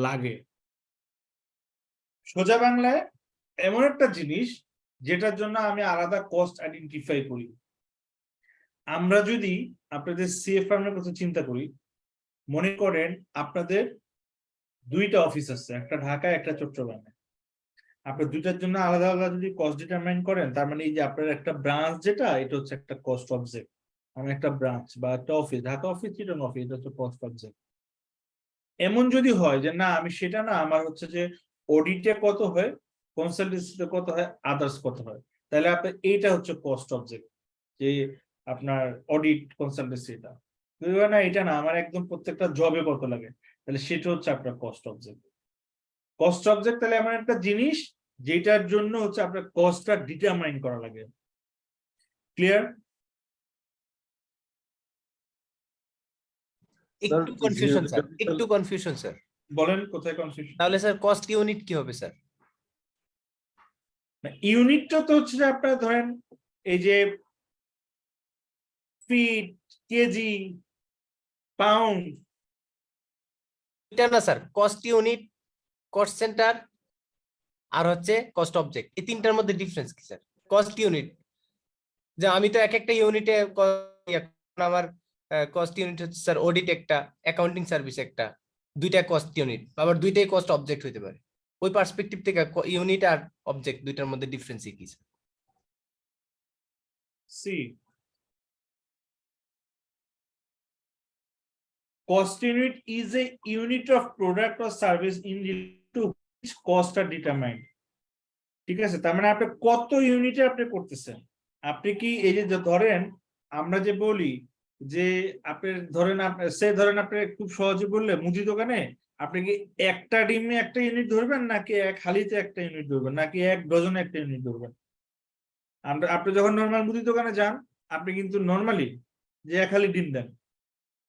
লাগে। সোজা বাংলায় এমন একটা জিনিস যেটার জন্য আমি আলাদা কস্ট আইডেন্টিফাই করি। আমরা যদি আপনাদের সিএ ফার্মের কথা চিন্তা করি, মনে করেন আপনাদের দুইটা অফিস আছে, একটা ঢাকায় একটা চট্টগ্রামে, আপনি দুইটার জন্য আলাদা আলাদা যদি কস্ট ডিটারমাইন করেন, তার মানে এই যে আপনার একটা ব্রাঞ্চ যেটা, এটা হচ্ছে একটা কস্ট অবজেক্ট। আমি একটা ব্রাঞ্চ বা একটা office, Dhaka office, Chittagong office, এটা হচ্ছে কস্ট অবজেক্ট। এমন যদি হয় যে না, আমি সেটা না, আমার হচ্ছে যে অডিটে কত হয়, কনসালটেন্সিতে কত হয়, আদার্স কত হয়, তাহলে আপনার এইটা হচ্ছে কস্ট অবজেক্ট, যে আপনার অডিট কনসালটেন্সি। এটা না, এটা না, আমার একদম প্রত্যেকটা জবে কত লাগে, তাহলে সেটা হচ্ছে আপনার কস্ট অবজেক্ট। কস্ট অবজেক্ট তাহলে এমন একটা জিনিস যেটার জন্য হচ্ছে আপনার কস্টটা ডিটারমাইন করা লাগে। ক্লিয়ার? একটু কনফিউশন স্যার, একটু কনফিউশন স্যার। বলেন কোথায় কনফিউশন? তাহলে স্যার কস্ট ইউনিট কি হবে স্যার? ইউনিটটা তো হচ্ছে যে আপনার ধরেন এই যে ফিট, কেজি, পাউন্ড, এটা না sir, cost unit, cost center আর হচ্ছে কস্ট অবজেক্ট, এই তিনটার মধ্যে ডিফারেন্স কি স্যার? কস্ট ইউনিট, যে আমি তো এক একটা ইউনিটে, আমার কস্ট ইউনিট হচ্ছে স্যার অডিট একটা, অ্যাকাউন্টিং সার্ভিস একটা, দুইটা কস্ট ইউনিট, আবার দুইটাই কস্ট অবজেক্ট হইতে পারে। ওই পার্সপেক্টিভ থেকে ইউনিট আর অবজেক্ট দুইটার মধ্যে ডিফারেন্স কি sir? C cost unit is a unit of product or service in relation to which cost are determined. ঠিক আছে, তার মানে আপনি কত ইউনিটে আপনি করতেছেন। আপনি কি এই যে ধরেন আমরা যে বলি যে আপনি ধরেন আপনি খুব সহজে বললে মুদি দোকানে আপনি কি একটা ডিমে একটা ইউনিট ধরবেন নাকি এক হালিতে একটা ইউনিট ধরবেন নাকি এক ডজনে একটা ইউনিট ধরবেন। আপনি যখন নর্মাল মুদি দোকানে যান আপনি কিন্তু নর্মালি যে এক হালি ডিম দেন,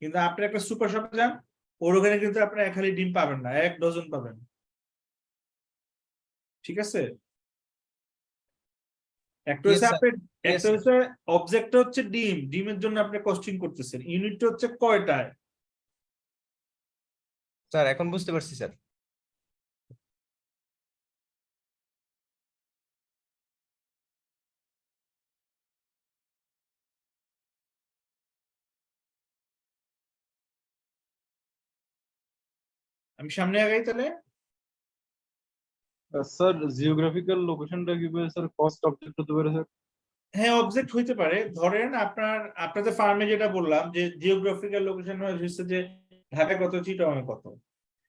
কিন্তু আপনি একটা সুপার শপে যান ওর ওখানে কিন্তু আপনি এক হালি ডিম পাবেন না, এক ডজন পাবেন। ঠিক আছে, একটা Yes, হচ্ছে sir. আপনার Yes, একটা sir. হচ্ছে অবজেক্টটা হচ্ছে ডিম, ডিমের জন্য আপনি কস্টিং করতেছেন, ইউনিটটা হচ্ছে কয়টায়। স্যার এখন বুঝতে পারছি স্যার। আমি সামনে আগাই তাহলে। স্যার জিওগ্রাফিক্যাল লোকেশনটা কিভাবে স্যার কস্ট অবজেক্ট হতে পারে স্যার? হ্যাঁ অবজেক্ট হইতে পারে, ধরেন আপনাদের ফার্মে যেটা বললাম যে জিওগ্রাফিক্যাল লোকেশন হচ্ছে যে ঢাকায় কত চিটাগাংয়ে কত।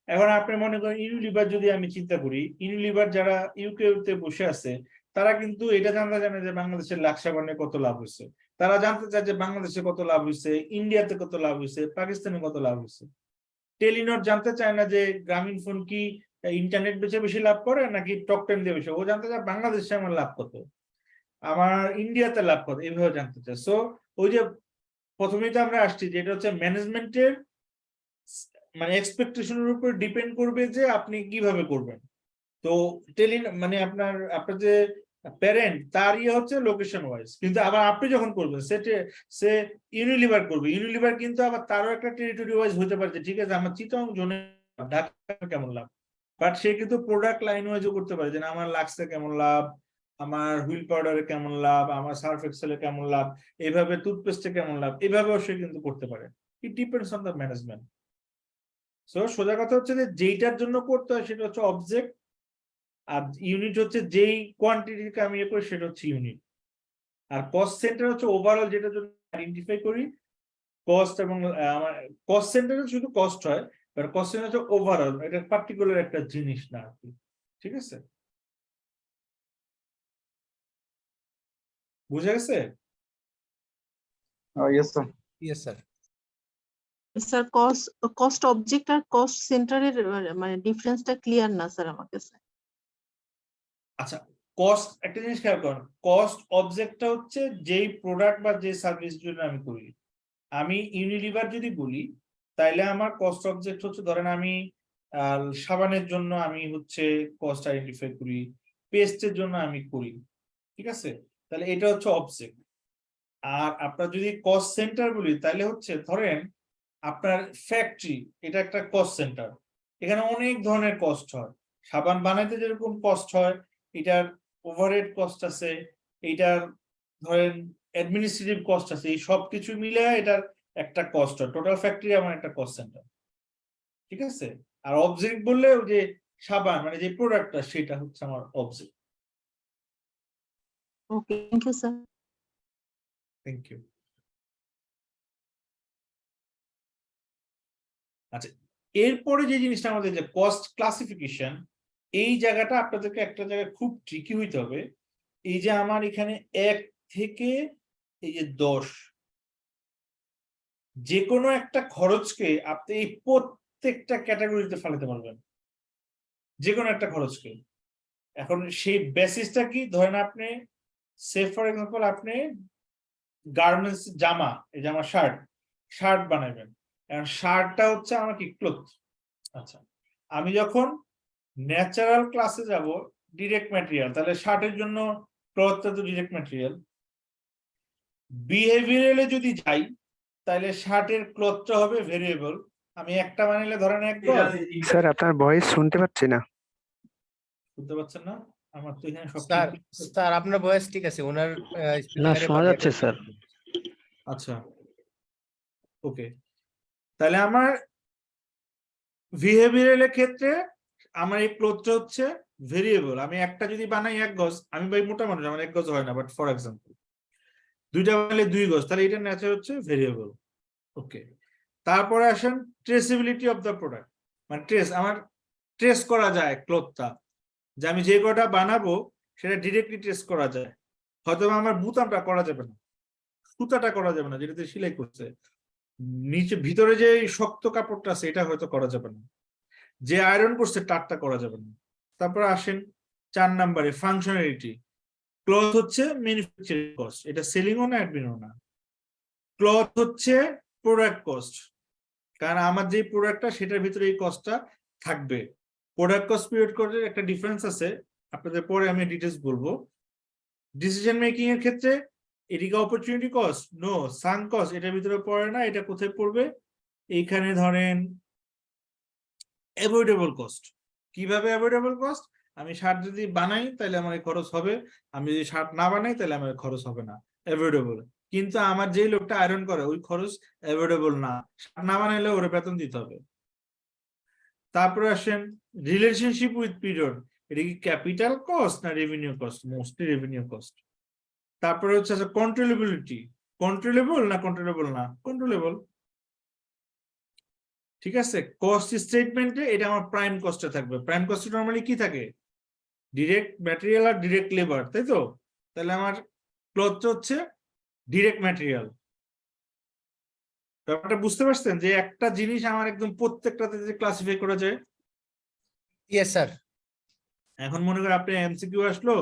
এখন আপনি মনে করেন ইউনিলিভার যদি আমি চিন্তা করি, ইউনিলিভার যারা ইউকে তে বসে আছে তারা কিন্তু এটা জানতে জানে যে বাংলাদেশের লাক্সাবানে কত লাভ হয়েছে, তারা জানতে চায় যে বাংলাদেশে কত লাভ হয়েছে, ইন্ডিয়াতে কত লাভ হয়েছে, পাকিস্তানে কত লাভ হয়েছে। টেলিনর জানতে চায় না যে গ্রামীণ ফোন কি ইন্টারনেট বেচে বেশি লাভ করে নাকি টক টাইম দিয়ে বেশি, ও জানতে চায় বাংলাদেশে আমার লাভ কত, আমার ইন্ডিয়াতে লাভ কত, এইভাবে জানতে চায়। সো ওই যে প্রথমেই তো আমরা আসছি যে এটা হচ্ছে ম্যানেজমেন্টের মানে এক্সপেকটেশনের উপর ডিপেন্ড করবে যে আপনি কিভাবে করবেন। তো মানে আপনার যে প্যারেন্ট তার ইয়ে হচ্ছে লোকেশন ওয়াইজ, কিন্তু আবার আপনি যখন করবেন সে ইউনিলিভার করবে, ইউনিলিভার কিন্তু আবার তারও একটা টেরিটরি ওয়াইজ হতে পারে যে ঠিক আছে আমার চিটাগং জোনে ঢাকা কেমন লাভ, বাট সে কিন্তু প্রোডাক্ট লাইন ওয়াইজও করতে পারে যে আমার লাক্সে কেমন লাভ, আমার হুইল পাউডারে কেমন লাভ, আমার সার্ফ এক্সেলে কেমন লাভ, এইভাবে টুথপেস্টে কেমন লাভ, এইভাবেও সে কিন্তু করতে পারে। It depends on the management. So সোজা কথা হচ্ছে যে যেইটার জন্য করতে হয় সেটা হচ্ছে অবজেক্ট, আর ইউনিট হচ্ছে যেই কোয়ান্টিটিকে আমি ইয়ে করি সেটা হচ্ছে ইউনিট, আর কস্ট সেন্টার হচ্ছে ওভারঅল যেটার জন্য আইডেন্টিফাই করি কস্ট, এবং আমার কস্ট সেন্টারে শুধু কস্ট হয়, বাট কস্ট সেন্টার হচ্ছে ওভারঅল, এটা পার্টিকুলার একটা জিনিস না আর কি। ঠিক আছে, বুঝা গেছে? Yes sir. Yes sir. Sir cost object আর কস্ট সেন্টারের মানে ডিফারেন্সটা ক্লিয়ার না স্যার আমার কাছে। আচ্ছা, কস্ট একটা জিনিস খেয়াল করুন, কস্ট অবজেক্টটা হচ্ছে যেই প্রোডাক্ট বা যে সার্ভিস জন্য আমি করি। আমি ইউনিলিভার যদি বলি তাইলে আমার কস্ট অবজেক্ট হচ্ছে ধরেন আমি সাবানের জন্য আমি হচ্ছে কস্ট আইডেন্টিফাই করি, পেস্টের জন্য আমি করি। ঠিক আছে, তাহলে এটা হচ্ছে অবজেক্ট। আর আপনার যদি কস্ট সেন্টার বলি তাহলে হচ্ছে ধরেন আপনার ফ্যাক্টরি, এটা একটা কস্ট সেন্টার, এখানে অনেক ধরনের কস্ট হয়, সাবান বানাইতে যেরকম কস্ট হয়, এটার ওভারহেড কস্ট আছে, এইটার ধরেন অ্যাডমিনিস্ট্রেটিভ কস্ট আছে, এই সব কিছু মিলে এটার একটা কস্ট হয়, টোটাল ফ্যাক্টরি আমার একটা কস্ট সেন্টার। ঠিক আছে, আর অবজেক্ট বললে ওই যে সাবান মানে যে প্রোডাক্টটা সেটা হচ্ছে আমার object. Okay, thank you sir. Thank you. আচ্ছা, এরপরে যে জিনিসটা আমাদের যে কস্ট ক্লাসিফিকেশন, এই জায়গাটা আপনাদেরকে একটা জায়গায় খুব ট্রিকি হইতে হবে। এই যে আমার এখানে 1 থেকে এই যে 10, যে কোনো একটা খরচকে আপনি এই প্রত্যেকটা ক্যাটাগরিতে ফেলাতে পারবেন, যে কোনো একটা খরচকে। এখন সেই বেসিসটা কি, ধরেন আপনি সে ফর এক্সাম্পল আপনি গার্মেন্টস জামা, এই জামা শার্ট বানাবেন, এখন শার্টটা হচ্ছে আমার কি ক্লথ। আচ্ছা, আমি যখন ন্যাচারাল ক্লাসে যাব ডিরেক্ট ম্যাটেরিয়াল, তাহলে শার্টের জন্য ক্লথটা তো ডিরেক্ট ম্যাটেরিয়াল। বিহেভিয়ারালে যদি যাই তাহলে শার্টের ক্লথটা হবে ভেরিয়েবল, আমি একটা বানাইলে ধরেন এক গজ। স্যার আপনার ভয়েস শুনতে পাচ্ছি না। শুনতে পাচ্ছেন না? আমার তো এখানে সব স্যার স্যার আপনার ভয়েস ঠিক আছে, ওনার না শোনা যাচ্ছে স্যার। আচ্ছা ওকে, তাহলে আমার বিহেভিয়ারালের ক্ষেত্রে আমার এই ক্লথটা হচ্ছে ভেরিয়েবল, আমি একটা যদি বানাই 1 গজ, আমি ভাই মোটা মানুষ আমার 1 গজ হয় না, বাট ফর এক্সাম্পল 2টা বানাইলে 2 গজ, তাহলে এটা ন্যাচার হচ্ছে ভেরিয়েবল। ওকে, তারপরে আসেন ট্রেসিবিলিটি অফ দ্য প্রোডাক্ট, মানে আমার ট্রেস করা যায় ক্লথটা, যে আমি যে কটা বানাবো সেটা ডিরেক্টলি ট্রেস করা যায়। হয়তো আমার বুতামটা করা যাবে না, সুতাটা করা যাবে না যেটাতে সেলাই করছে, নিচে ভিতরে যে শক্ত কাপড়টা আছে এটা হয়তো করা যাবে না, যে আয়রন করছে তারটা করা যাবে না। তারপর আসেন 4 নম্বরে ফাংশনালিটি। ক্লথ হচ্ছে ম্যানুফ্যাকচারিং কস্ট, এটা সেলিংও না অ্যাডমিনও না। ক্লথ হচ্ছে প্রোডাক্ট কস্ট, কারণ আমার যে প্রোডাক্টটা সেটার ভিতরে এই কস্টটা থাকবে। প্রোডাক্ট কস্ট পিরিয়ড কস্টের একটা ডিফারেন্স আছে, আপনাদের পরে আমি ডিটেলস বলবো। ডিসিশন মেকিং এর ক্ষেত্রে এদিকে opportunity cost, no sunk cost এটার ভিতরে পড়ে না। এটা কোথায় পড়বে? এইখানে ধরেন অ্যাভয়েডেবল কস্ট। কিভাবে অ্যাভয়েডেবল কস্ট? আমি শার্ট যদি বানাই তাহলে আমার খরচ হবে, আমি যদি শার্ট না বানাই তাহলে আমার খরচ হবে না, অ্যাভয়েডেবল। কিন্তু আমার যেই লোকটা আয়রন করে ওই খরচ অ্যাভয়েডেবল না, শার্ট না বানাইলে ওর বেতন দিতে হবে। তারপরে আসেন রিলেশনশিপ উইথ পিরিয়ড, এটা কি ক্যাপিটাল কস্ট না revenue cost? Mostly revenue cost. তারপরে হচ্ছে কন্ট্রোলেবিলিটি, কন্ট্রোলেবল না কন্ট্রোলেবল না? কন্ট্রোলেবল। ঠিক আছে, কস্ট স্টেটমেন্টে এটা আমার প্রাইম কস্টে থাকবে। প্রাইম কস্টে নরমালি কি থাকে? ডিরেক্ট ম্যাটেরিয়াল আর ডিরেক্ট লেবার, তাই তো? তাহলে আমার ক্লথটা হচ্ছে ডিরেক্ট ম্যাটেরিয়াল। ব্যাপারটা বুঝতে পারছেন যে একটা জিনিস আমার একদম প্রত্যেকটাতে যে ক্লাসিফাই করা যায়। Yes sir. এখন মনে করেন আপনি এমসিকিউ আসলো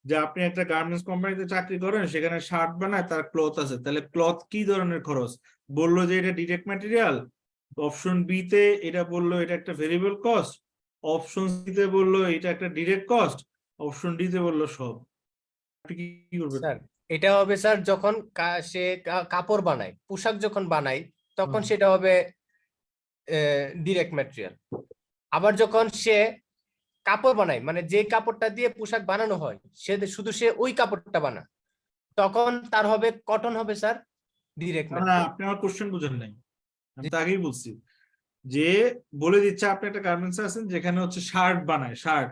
যে আপনি একটা গার্মেন্টস কোম্পানিতে চাকরি করেন, সেখানে শার্ট বানায়, তার ক্লথ আছে, তাহলে ক্লথ কি ধরনের খরচ? বললো যে এটা ডিরেক্ট ম্যাটেরিয়াল। অপশন বি তে এটা বললো এটা একটা ভেরিয়েবল কস্ট, অপশন সি তে বললো এটা একটা ডিরেক্ট কস্ট, অপশন ডি তে বললো সব। আপনি কি করবেন? স্যার এটা হবে স্যার যখন সে কাপড় বানায়, পোশাক যখন বানায় তখন সেটা হবে ডিরেক্ট ম্যাটেরিয়াল। আবার যখন সে কাপড় বানায়, মানে যে কাপড়টা দিয়ে পোশাক বানানো হয় শুধু সে ওই কাপড়টা বানায়, তখন তার হবে কটন হবে স্যার ডিরেক্ট না ম্যাটেরিয়াল। আপনি আমার কোশ্চেন বুঝেন নাই, আমি তো আগেই বলছি যে বলে দিচ্ছে আপনি একটা গার্মেন্টস আছেন যেখানে হচ্ছে শার্ট বানায়, শার্ট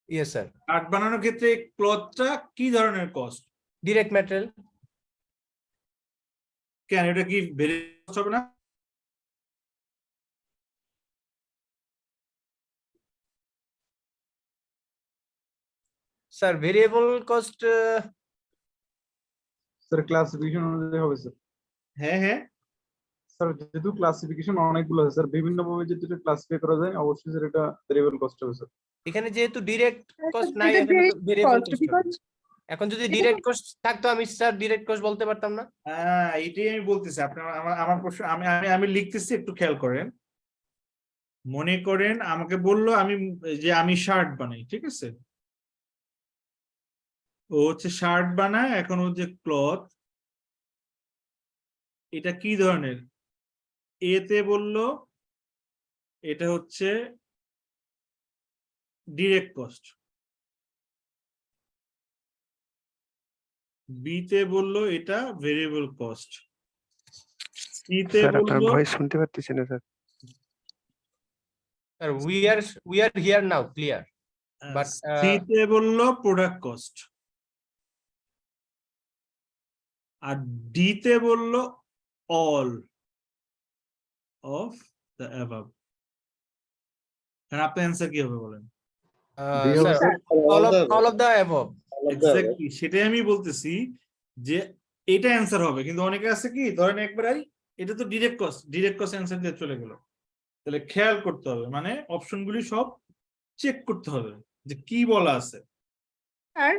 ইয়েস স্যার। শার্ট বানানোর ক্ষেত্রে ক্লথটা কি ধরনের কস্ট? Direct material. কেন এটা কি ভেরিয়েবল হবে না? Sir variable cost sir classification অনুযায়ী হবে স্যার। হ্যাঁ হ্যাঁ স্যার যেহেতু ক্লাসিফিকেশন অনেকগুলো আছে স্যার, বিভিন্ন ভাবে যদি এটা ক্লাসিফাই করা যায় অবশ্যই স্যার এটা ভেরিয়েবল কস্ট হবে স্যার। এখানে যেহেতু ডিরেক্ট কস্ট নাই, এখানে তো ভেরিয়েবল কস্ট। এখন যদি ডিরেক্ট কস্ট থাকতো আমি স্যার ডিরেক্ট কস্ট বলতে পারতাম না। হ্যাঁ এটাই আমি বলতেছি। আপনার আমার প্রশ্ন আমি আমি আমি লিখতেছি, একটু খেয়াল করেন। মনে করেন আমাকে বললো আমি শার্ট বানাই, ঠিক আছে? ও হচ্ছে শার্ট বানায়, এখন ও যে ক্লথ এটা কি ধরনের? এতে বললো এটা হচ্ছে ডিরেক্ট কস্ট, বি তে বললো এটা ভেরিয়েবল কস্ট, সি তে স্যার আপনার বললো ভয়েস শুনতে পারতেছি না sir. Sir we are here now clear, but C তে বললো প্রোডাক্ট কস্ট, আর ডি তে বললো অল অফ দ্য অ্যাবাভ। আপনার অ্যান্সার কি হবে বলেন? Sir all of the above. Exactly সেটাই আমি বলতেছি যে এটা অ্যান্সার হবে। কিন্তু অনেকে আছে কি ধরেন একবারই এটা তো ডিরেক্ট কস্ট অ্যান্সার দিয়ে চলে গেল। তাহলে খেয়াল করতে হবে, মানে অপশনগুলি সব চেক করতে হবে যে কি বলা আছে। আর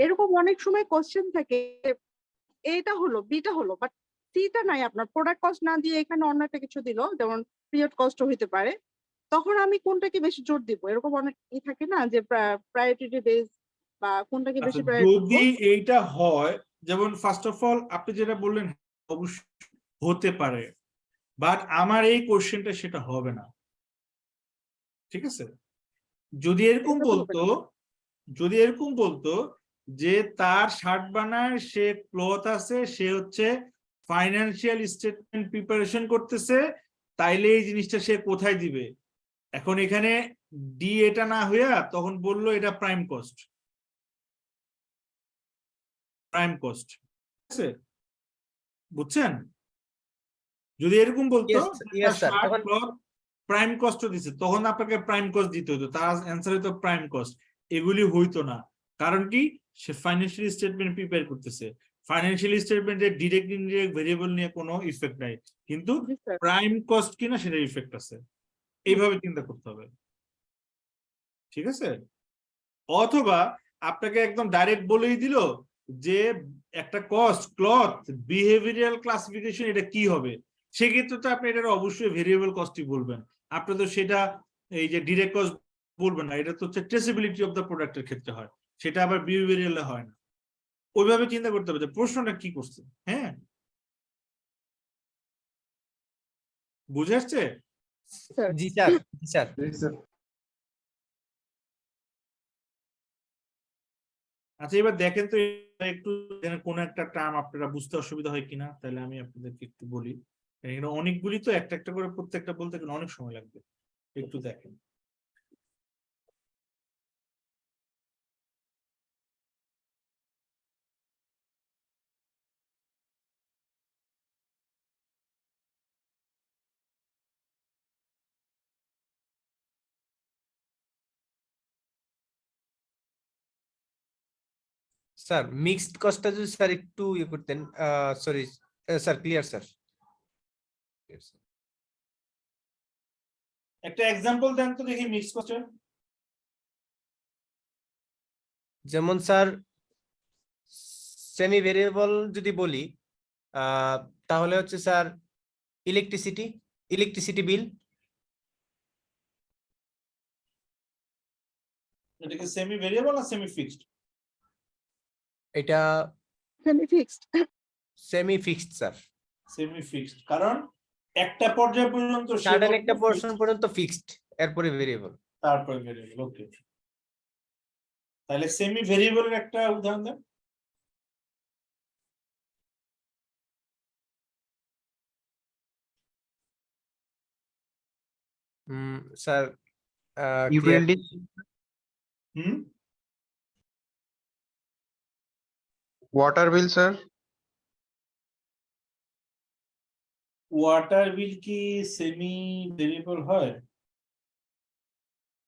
এরকম অনেক সময় কোশ্চেন থাকে এটা হলো বিটা হলো বাট সিটা নাই, আপনার প্রোডাক্ট কস্ট না দিয়ে এখানে অন্য একটা কিছু দিল, যেমন পিরিয়ড কস্ট হইতে পারে, তখন আমি কোনটাকে বেশি জোর দিব? এরকম অনেক থাকে না যে প্রায়োরিটি বেস বা কোনটাকে বেশি যদি এইটা হয়, যেমন ফার্স্ট অফ অল আপনি যেটা বললেন অবশ্যই হতে পারে, বাট আমার এই কোশ্চেনটা সেটা হবে না, ঠিক আছে? যদি এরকম বলতো যে তার শার্ট বানায়, সে ক্লথ আছে, সে হচ্ছে ফাইন্যান্সিয়াল স্টেটমেন্ট প্রিপারেশন করতেছে, তাইলে এই জিনিসটা সে কোথায় দিবে? এখন এখানে ডি এটা না হইয়া তখন বললো এটা প্রাইম কস্ট, ঠিক আছে? বুঝছেন? যদি এরকম বলতো Yes, yes, sir. তখন প্রাইম কস্ট দিছে, তখন আপনাকে প্রাইম কস্ট দিতে হতো, তার অ্যান্সার হতো প্রাইম কস্ট। এগুলি হইতো না, কারণ কি সে ফাইন্যান্সিয়াল স্টেটমেন্ট প্রিপেয়ার করতেছে। ফাইন্যান্সিয়াল স্টেটমেন্টে ডিরেক্ট ইনডিরেক্ট ভেরিয়েবল নিয়ে কোনো ইফেক্ট নাই, কিন্তু জি স্যার। প্রাইম কস্ট কিনা সেটা ইফেক্ট আছে। এইভাবে চিন্তা করতে হবে, ঠিক আছে? অথবা আপনাকে একদম ডাইরেক্ট বলেই দিল যে একটা কস্ট ক্লথ বিহেভিয়ারাল ক্লাসিফিকেশন এটা কি হবে, সেক্ষেত্রে তো আপনি এটা অবশ্যই ভেরিয়েবল কস্টই বলবেন। আপনি তো সেটা এই যে ডিরেক্ট কস্ট বলবেন না, এটা তো হচ্ছে ট্রেসেবিলিটি অফ দ্য প্রোডাক্টের ক্ষেত্রে হয়, সেটা আবার বিহেভিয়ারালে হয় না। ওইভাবে চিন্তা করতে হবে যে প্রশ্নটা কি করছে। হ্যাঁ, বুঝে আসছে? জি স্যার, জি স্যার। আচ্ছা, এবার দেখেন তো একটু কোন একটা টার্ম আপনারা বুঝতে অসুবিধা হয় কিনা, তাহলে আমি আপনাদেরকে একটু বলি। এখানে অনেকগুলি তো একটা একটা করে প্রত্যেকটা বলতে গেলে অনেক সময় লাগবে, একটু দেখেন। স্যার মিক্সড কস্টটা যদি স্যার একটু ইয়ে করতেন, সরি স্যার, ক্লিয়ার স্যার। একটা এক্সাম্পল দেন তো দেখি মিক্স কস্টের। যেমন স্যার সেমি ভেরিয়েবল যদি বলি, তাহলে হচ্ছে স্যার ইলেকট্রিসিটি বিল। এটাকে সেমি ভেরিয়েবল না সেমি ফিক্সড? এটা semi fixed. Semi fixed sir. Semi fixed, কারণ একটা পর্যায় পর্যন্ত সার্টেন একটা পোরশন পর্যন্ত ফিক্সড, এরপরে ভেরিয়েবল, তারপরে ভেরিয়েবল। ওকে, তাহলে সেমি ভেরিয়েবলের একটা উদাহরণ দেন। স্যার Utility, হুম, water bill, sir. ওয়াটার বিল কি সেমি ভেরিয়েবল হয়?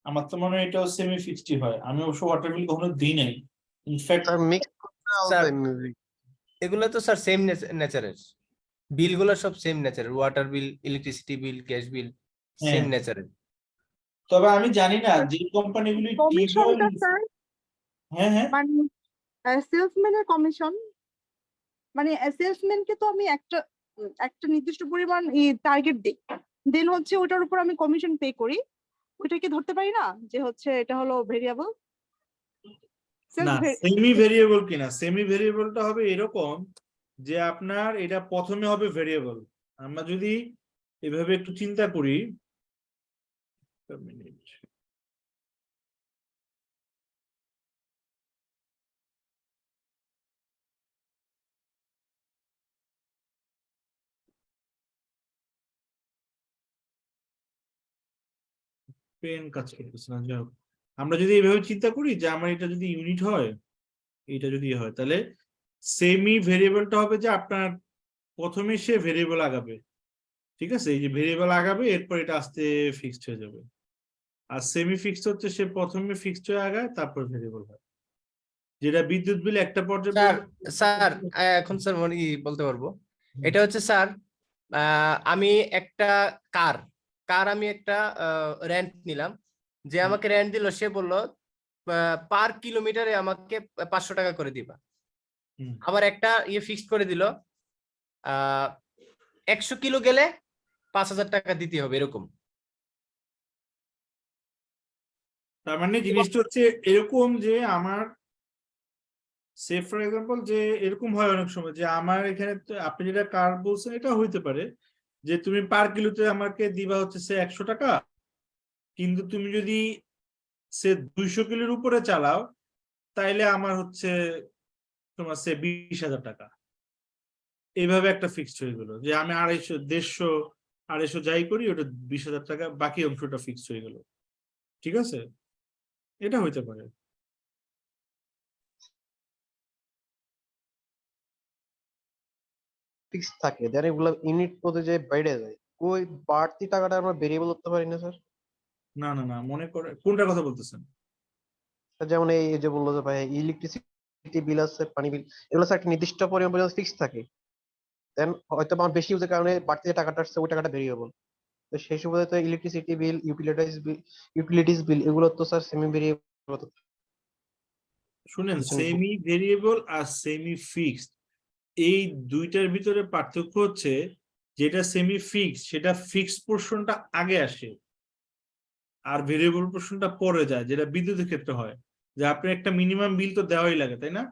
আমার তো মনে হয় এটাও সেমি ফিক্সডই হয়। আমি অবশ্য ওয়াটার বিল কখনো দিই নাই, in fact. Sir, mixed also Sir, music. এগুলো তো স্যার সেম নেচারের, বিলগুলো সব সেম নেচারের, ওয়াটার বিল, electricity bill, gas bill same নেচারের। তবে আমি জানি না যে কোম্পানিগুলি কমিশনটা স্যার, হ্যাঁ হ্যাঁ, মানে সেলসম্যানের কমিশন, মানে সেলসম্যানকে তো আমি একটা নির্দিষ্ট পরিমাণ টার্গেট দিই, দেন হচ্ছে ওটার উপর আমি কমিশন পে করি, ওইটাকে ধরতে পারি না যে হচ্ছে এটা হলো ভেরিয়েবল? না সেমি ভেরিয়েবল কিনা, সেমি ভেরিয়েবলটা হবে এরকম যে আপনার এটা প্রথমে হবে ভেরিয়েবল। আমরা যদি এভাবে একটু চিন্তা করি, পেন কাজ করতেছে না, যাই হোক, আমরা যদি এইভাবে চিন্তা করি যে আমার এটা যদি ইউনিট হয়, এটা যদি হয়, তাহলে সেমি ভেরিয়েবলটা হবে যে আপনার প্রথমে সে ভেরিয়েবল আগাবে, ঠিক আছে, এই যে ভেরিয়েবল আগাবে, এরপর এটা আস্তে ফিক্সড হয়ে যাবে। আর সেমি ফিক্সড হচ্ছে সে প্রথমে ফিক্সড হয়ে আগায়, তারপর ভেরিয়েবল হয়, যেটা বিদ্যুৎ বিল একটা পর্যায়ে। স্যার এখন স্যার মনে বলতে পারবো, এটা হচ্ছে স্যার আমি একটা কার আমি একটা রেন্ট নিলাম, যে আমাকে রেন্ট দিল সে বললো পার কিলোমিটারে আমাকে 500 টাকা করে দিবা। আবার একটা ফিক্সড করে দিল 100 কিলো গেলে 5000 টাকা দিতে হবে, এরকম। তার মানে জিনিসটা হচ্ছে এরকম যে আমার সে ফর এক্সাম্পল যে এরকম হয় অনেক সময় যে আমার এখানে আপনি যেটা কার বলছেন এটা হইতে পারে যে তুমি পার কিলোতে আমাকে দিবা হচ্ছে সে 100 টাকা, কিন্তু তুমি যদি সে 200 কিলোর উপরে চালাও তাইলে আমার হচ্ছে তোমার সে 20,000 টাকা। এইভাবে একটা ফিক্সড হয়ে গেল যে আমি 250, 150, 250 যাই করি, ওটা 20,000 টাকা, বাকি অংশটা ফিক্সড হয়ে গেল, ঠিক আছে, এটা হইতে পারে। ফিক্স থাকে দেন এগুলো ইউনিট পদে যে বেড়ে যায়, ওই বাড়তি টাকাটা আমরা ভেরিয়েবল করতে পারি না স্যার? না না না, মনে করে কোনটার কথা বলতেছেন? যেমন এই যে বললো যে ভাই ইলেকট্রিসিটি বিল আছে, পানি বিল, এগুলো স্যার একটা নির্দিষ্ট পরিমাণ পর্যন্ত ফিক্স থাকে, দেন হয়তো আমার বেশি ইউজের কারণে বাড়তি যে টাকাটা আসছে ওই টাকাটা ভেরিয়েবল। তো সেই সুবাদে তো ইলেকট্রিসিটি বিল, ইউটিলিটিস বিল এগুলো তো স্যার সেমি ভেরিয়েবল। শুনেন, সেমি ভেরিয়েবল আর সেমি ফিক্সড এই দুইটার ভিতরে পার্থক্য হচ্ছে যেটা সেমি ফিক্সড সেটা ফিক্সড পোর্শনটা আগে আসে আর ভেরিয়েবল পোর্শনটা পরে যায়, যেটা বিদ্যুতের ক্ষেত্রে হয় যে আপনি একটা মিনিমাম বিল তো দেওয়াই লাগে, তাই না?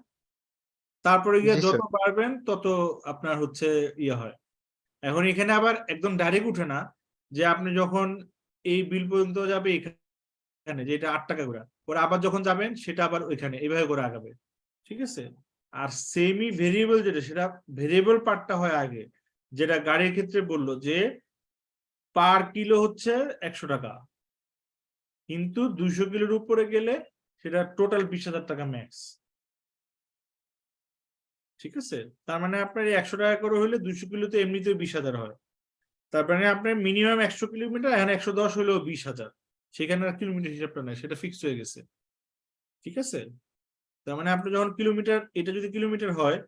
তারপরে গিয়ে জি যত স্যার। বাড়বেন তত আপনার হচ্ছে ইয়ে হয়। এখন এখানে আবার একদম ডাইরেক্ট উঠে না যে আপনি যখন এই বিল পর্যন্ত যাবে এখানে যেটা 8 টাকা করে, পরে আবার যখন যাবেন সেটা আবার ওইখানে এইভাবে করে আগাবে, ঠিক আছে? আর সেমি ভেরিয়েবল যেটা সেটা ভেরিয়েবল পার্টটা হয় আগে, যেটা গাড়ির ক্ষেত্রে বললো যে পার কিলো হচ্ছে 100 টাকা, কিন্তু 200 কিলোর উপরে গেলে সেটা টোটাল 20,000 টাকা ম্যাক্স, ঠিক আছে? তার মানে আপনার 100 টাকা করে হলে 200 কিলোতে এমনিতে 20,000 হয়, তার মানে আপনার মিনিমাম 100 কিলোমিটার, এখন 110 হলেও 20,000, সেখানে আর কিলোমিটার হিসাবটা নাই, সেটা ফিক্সড হয়ে গেছে, ঠিক আছে? তার মানে আপনি যখন কিলোমিটার, এটা যদি কিলোমিটার হয়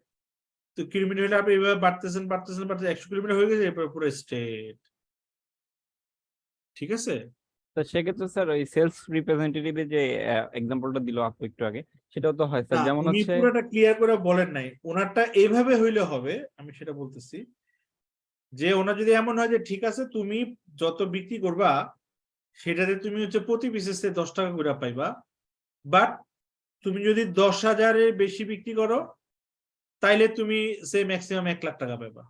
তো কিলোমিটার হলে আপনি এইভাবে বাড়তেছেন বাড়তেছেন বাড়তেছেন, 100 কিলোমিটার হয়ে গেছে, এরপর পুরো স্ট্রেট, ঠিক আছে? তো সেক্ষেত্রে স্যার ওই সেলস রিপ্রেজেন্টেটিভের যে এক্সাম্পলটা দিল আপু একটু আগে, সেটাও তো হয় স্যার, না, যেমন উনি হচ্ছে পুরোটা ক্লিয়ার করে বলেন নাই, ওনারটা এইভাবে হইলে হবে, আমি সেটা বলতেছি যে ওনার যদি এমন হয় যে ঠিক আছে তুমি যত বিক্রি করবা সেটাতে তুমি হচ্ছে প্রতি পিসে 10 টাকা করে পাইবা, বাট তুমি যদি 10,000-এর বেশি বিক্রি করো তাইলে তুমি সে ম্যাক্সিমাম 1 লাখ টাকা পাইবা,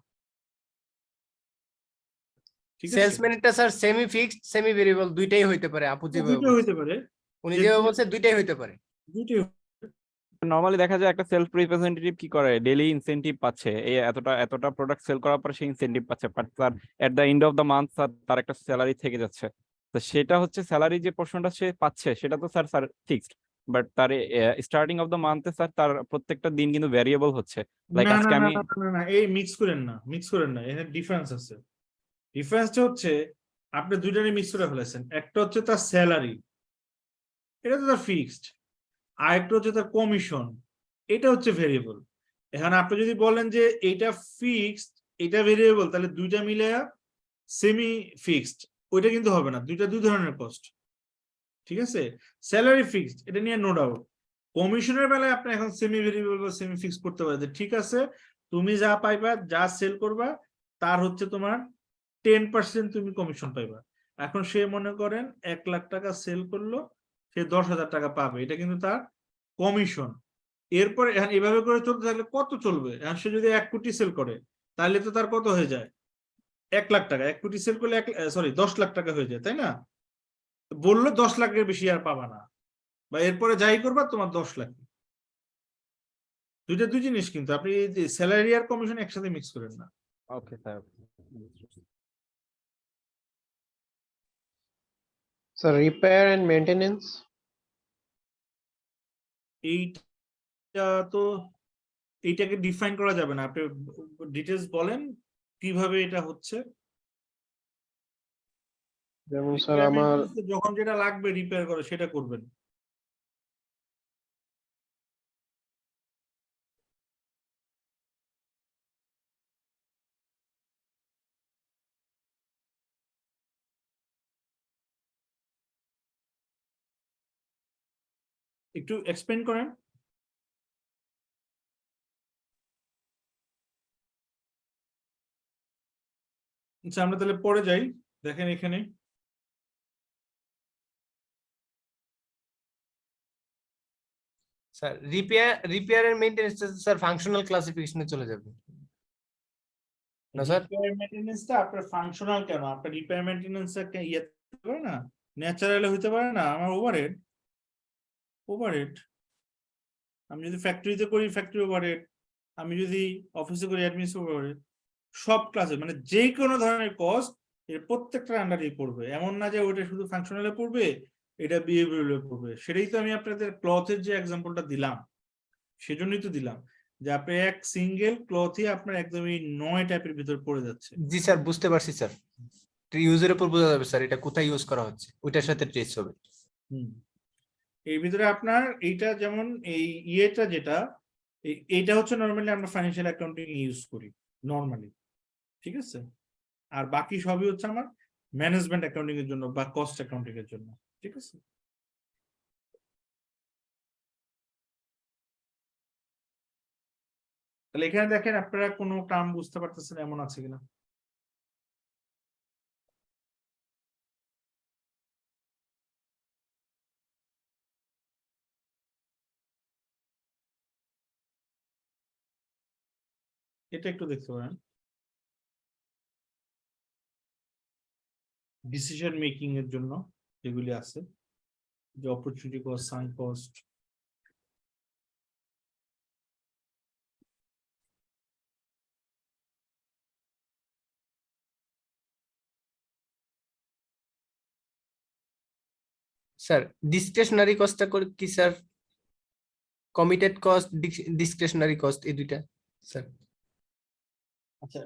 ঠিক আছে? সেলসম্যানটা sir semi fixed semi variable দুইটাই হইতে পারে, আপু যেভাবে দুটো বলছে। হইতে পারে, উনি যে যেভাবে বলছে দুইটাই হইতে পারে। দুটোই নর্মালি দেখা যায় একটা সেলস রিপ্রেজেন্টেটিভ কি করে, ডেইলি ইনসেনটিভ পাচ্ছে, এই এতটা এতটা প্রোডাক্ট সেল করার পর সে ইনসেনটিভ পাচ্ছে, বাট তার at the end of the month তার একটা স্যালারি থেকে যাচ্ছে। তো সেটা হচ্ছে স্যালারি যে পোর্শনটা সে পাচ্ছে সেটা তো স্যার ফিক্সড, বাট তার স্টার্টিং অফ দ্য মান্থে স্যার তার প্রত্যেকটা দিন কিন্তু ভ্যারিয়েবল হচ্ছে। লাইক না না আজকে না আমি না না না, এই মিক্স করেন না, মিক্স করেন না, এখানে ডিফারেন্স আছে। ডিফারেন্সটা হচ্ছে আপনি দুইটারই মিক্স করে ফেলেছেন, একটা হচ্ছে তার স্যালারি, এটা তো তার ফিক্সড, আর একটা হচ্ছে তার কমিশন, এটা হচ্ছে ভেরিয়েবল। এখানে আপনি যদি বলেন যে এটা ফিক্সড এটা ভেরিয়েবল, তাহলে দুইটা মিলে সেমি ফিক্সড, ওইটা কিন্তু হবে না, দুইটা দুই ধরনের কস্ট, ঠিক আছে? স্যালারি ফিক্সড, এটা নিয়ে নো ডাউট। কমিশনের বেলায় আপনি এখন সেমি ভেরিয়েবল বা সেমি ফিক্সড করতে পারেন, ঠিক আছে তুমি যা পাইবা যা সেল করবা তার হচ্ছে তোমার 10% তুমি কমিশন পাইবা। এখন সে মনে করেন 1 লাখ টাকা সেল করলো, সে 10,000 টাকা পাবে, এটা কিন্তু তার কমিশন। এরপরে এখন এভাবে করে চলতে থাকলে কত চলবে? এখন সে যদি 1 কোটি সেল করে তাহলে তো তার কত হয়ে যায়? 1 লাখ টাকা। 1 কোটি সেল করলে 10 লাখ টাকা হয়ে যায়, তাই না? বললো 10 লাখের বেশি আর পাবা না, বা এরপরে যাই করবা তোমার 10 লাখ। দুইটা দুই জিনিস, কিন্তু আপনি স্যালারি আর কমিশন একসাথে মিক্স করেন না। Okay sir. Sir repair and maintenance, এইটা তো এইটাকে ডিফাইন করা যাবে না, আপনি ডিটেলস বলেন কিভাবে এটা হচ্ছে। যেমন স্যার আমার যখন যেটা লাগবে রিপেয়ার করে সেটা করবেন। একটু এক্সপ্লেইন করেন। আচ্ছা, আমরা তাহলে পরে যাই, দেখেন এখানে sir repair and maintenance sir functional ক্লাসিফিকেশনে চলে যাবে না স্যার? রিপেয়ার মেইনটেনেন্সটা আপনার ফাংশনাল কেন? আপনার রিপেয়ার মেইনটেনেন্স ইয়ে হতে পারে না, ন্যাচারালি হতে পারে না? আমার ওভারহেড আমি যদি ফ্যাক্টরিতে করি ফ্যাক্টরি ওভারহেড, আমি যদি অফিসে করি অ্যাডমিনিস্ট্রেটিভ ওভারহেড, সব ক্লাসে মানে যে কোনো ধরনের কস্ট এর প্রত্যেকটা আন্ডারে পড়বে, এমন না যে ওইটা শুধু ফাংশনালে পড়বে এটা বিহেভিয়ারালে পড়বে। সেটাই তো আমি আপনাদের ক্লথের যে এক্সাম্পলটা দিলাম সেজন্যই তো দিলাম যে আপনি এক সিঙ্গেল ক্লথই আপনার একদমই 9 টাইপের ভিতর পড়ে যাচ্ছে। জি স্যার, বুঝতে পারছি স্যার। ইউজের উপর বোঝা যাবে স্যার এটা কোথায় ইউজ করা হচ্ছে, ওইটার সাথে ট্রেস হবে। এর ভিতরে আপনার এইটা যেমন এই ইয়েটা যেটা এইটা হচ্ছে নরমালি আমরা ফাইন্যান্সিয়াল অ্যাকাউন্টিং ইউজ করি নরমালি, ঠিক আছে? আর বাকি সবই হচ্ছে আমার ম্যানেজমেন্ট অ্যাকাউন্টিং এর জন্য বা কস্ট অ্যাকাউন্টিং এর জন্য, ঠিক আছে? তাহলে এখানে দেখেন আপনারা কোনো টার্ম বুঝতে পারতেছেন এমন আছে কিনা? এটা একটু দেখতে পারেন, ডিসিশন মেকিং এর জন্য যেগুলি আছে, যে opportunity cost, sunk cost. Sir discretionary কস্টটা করে কি sir? Committed cost, discretionary cost, এই দুইটা স্যার। আচ্ছা,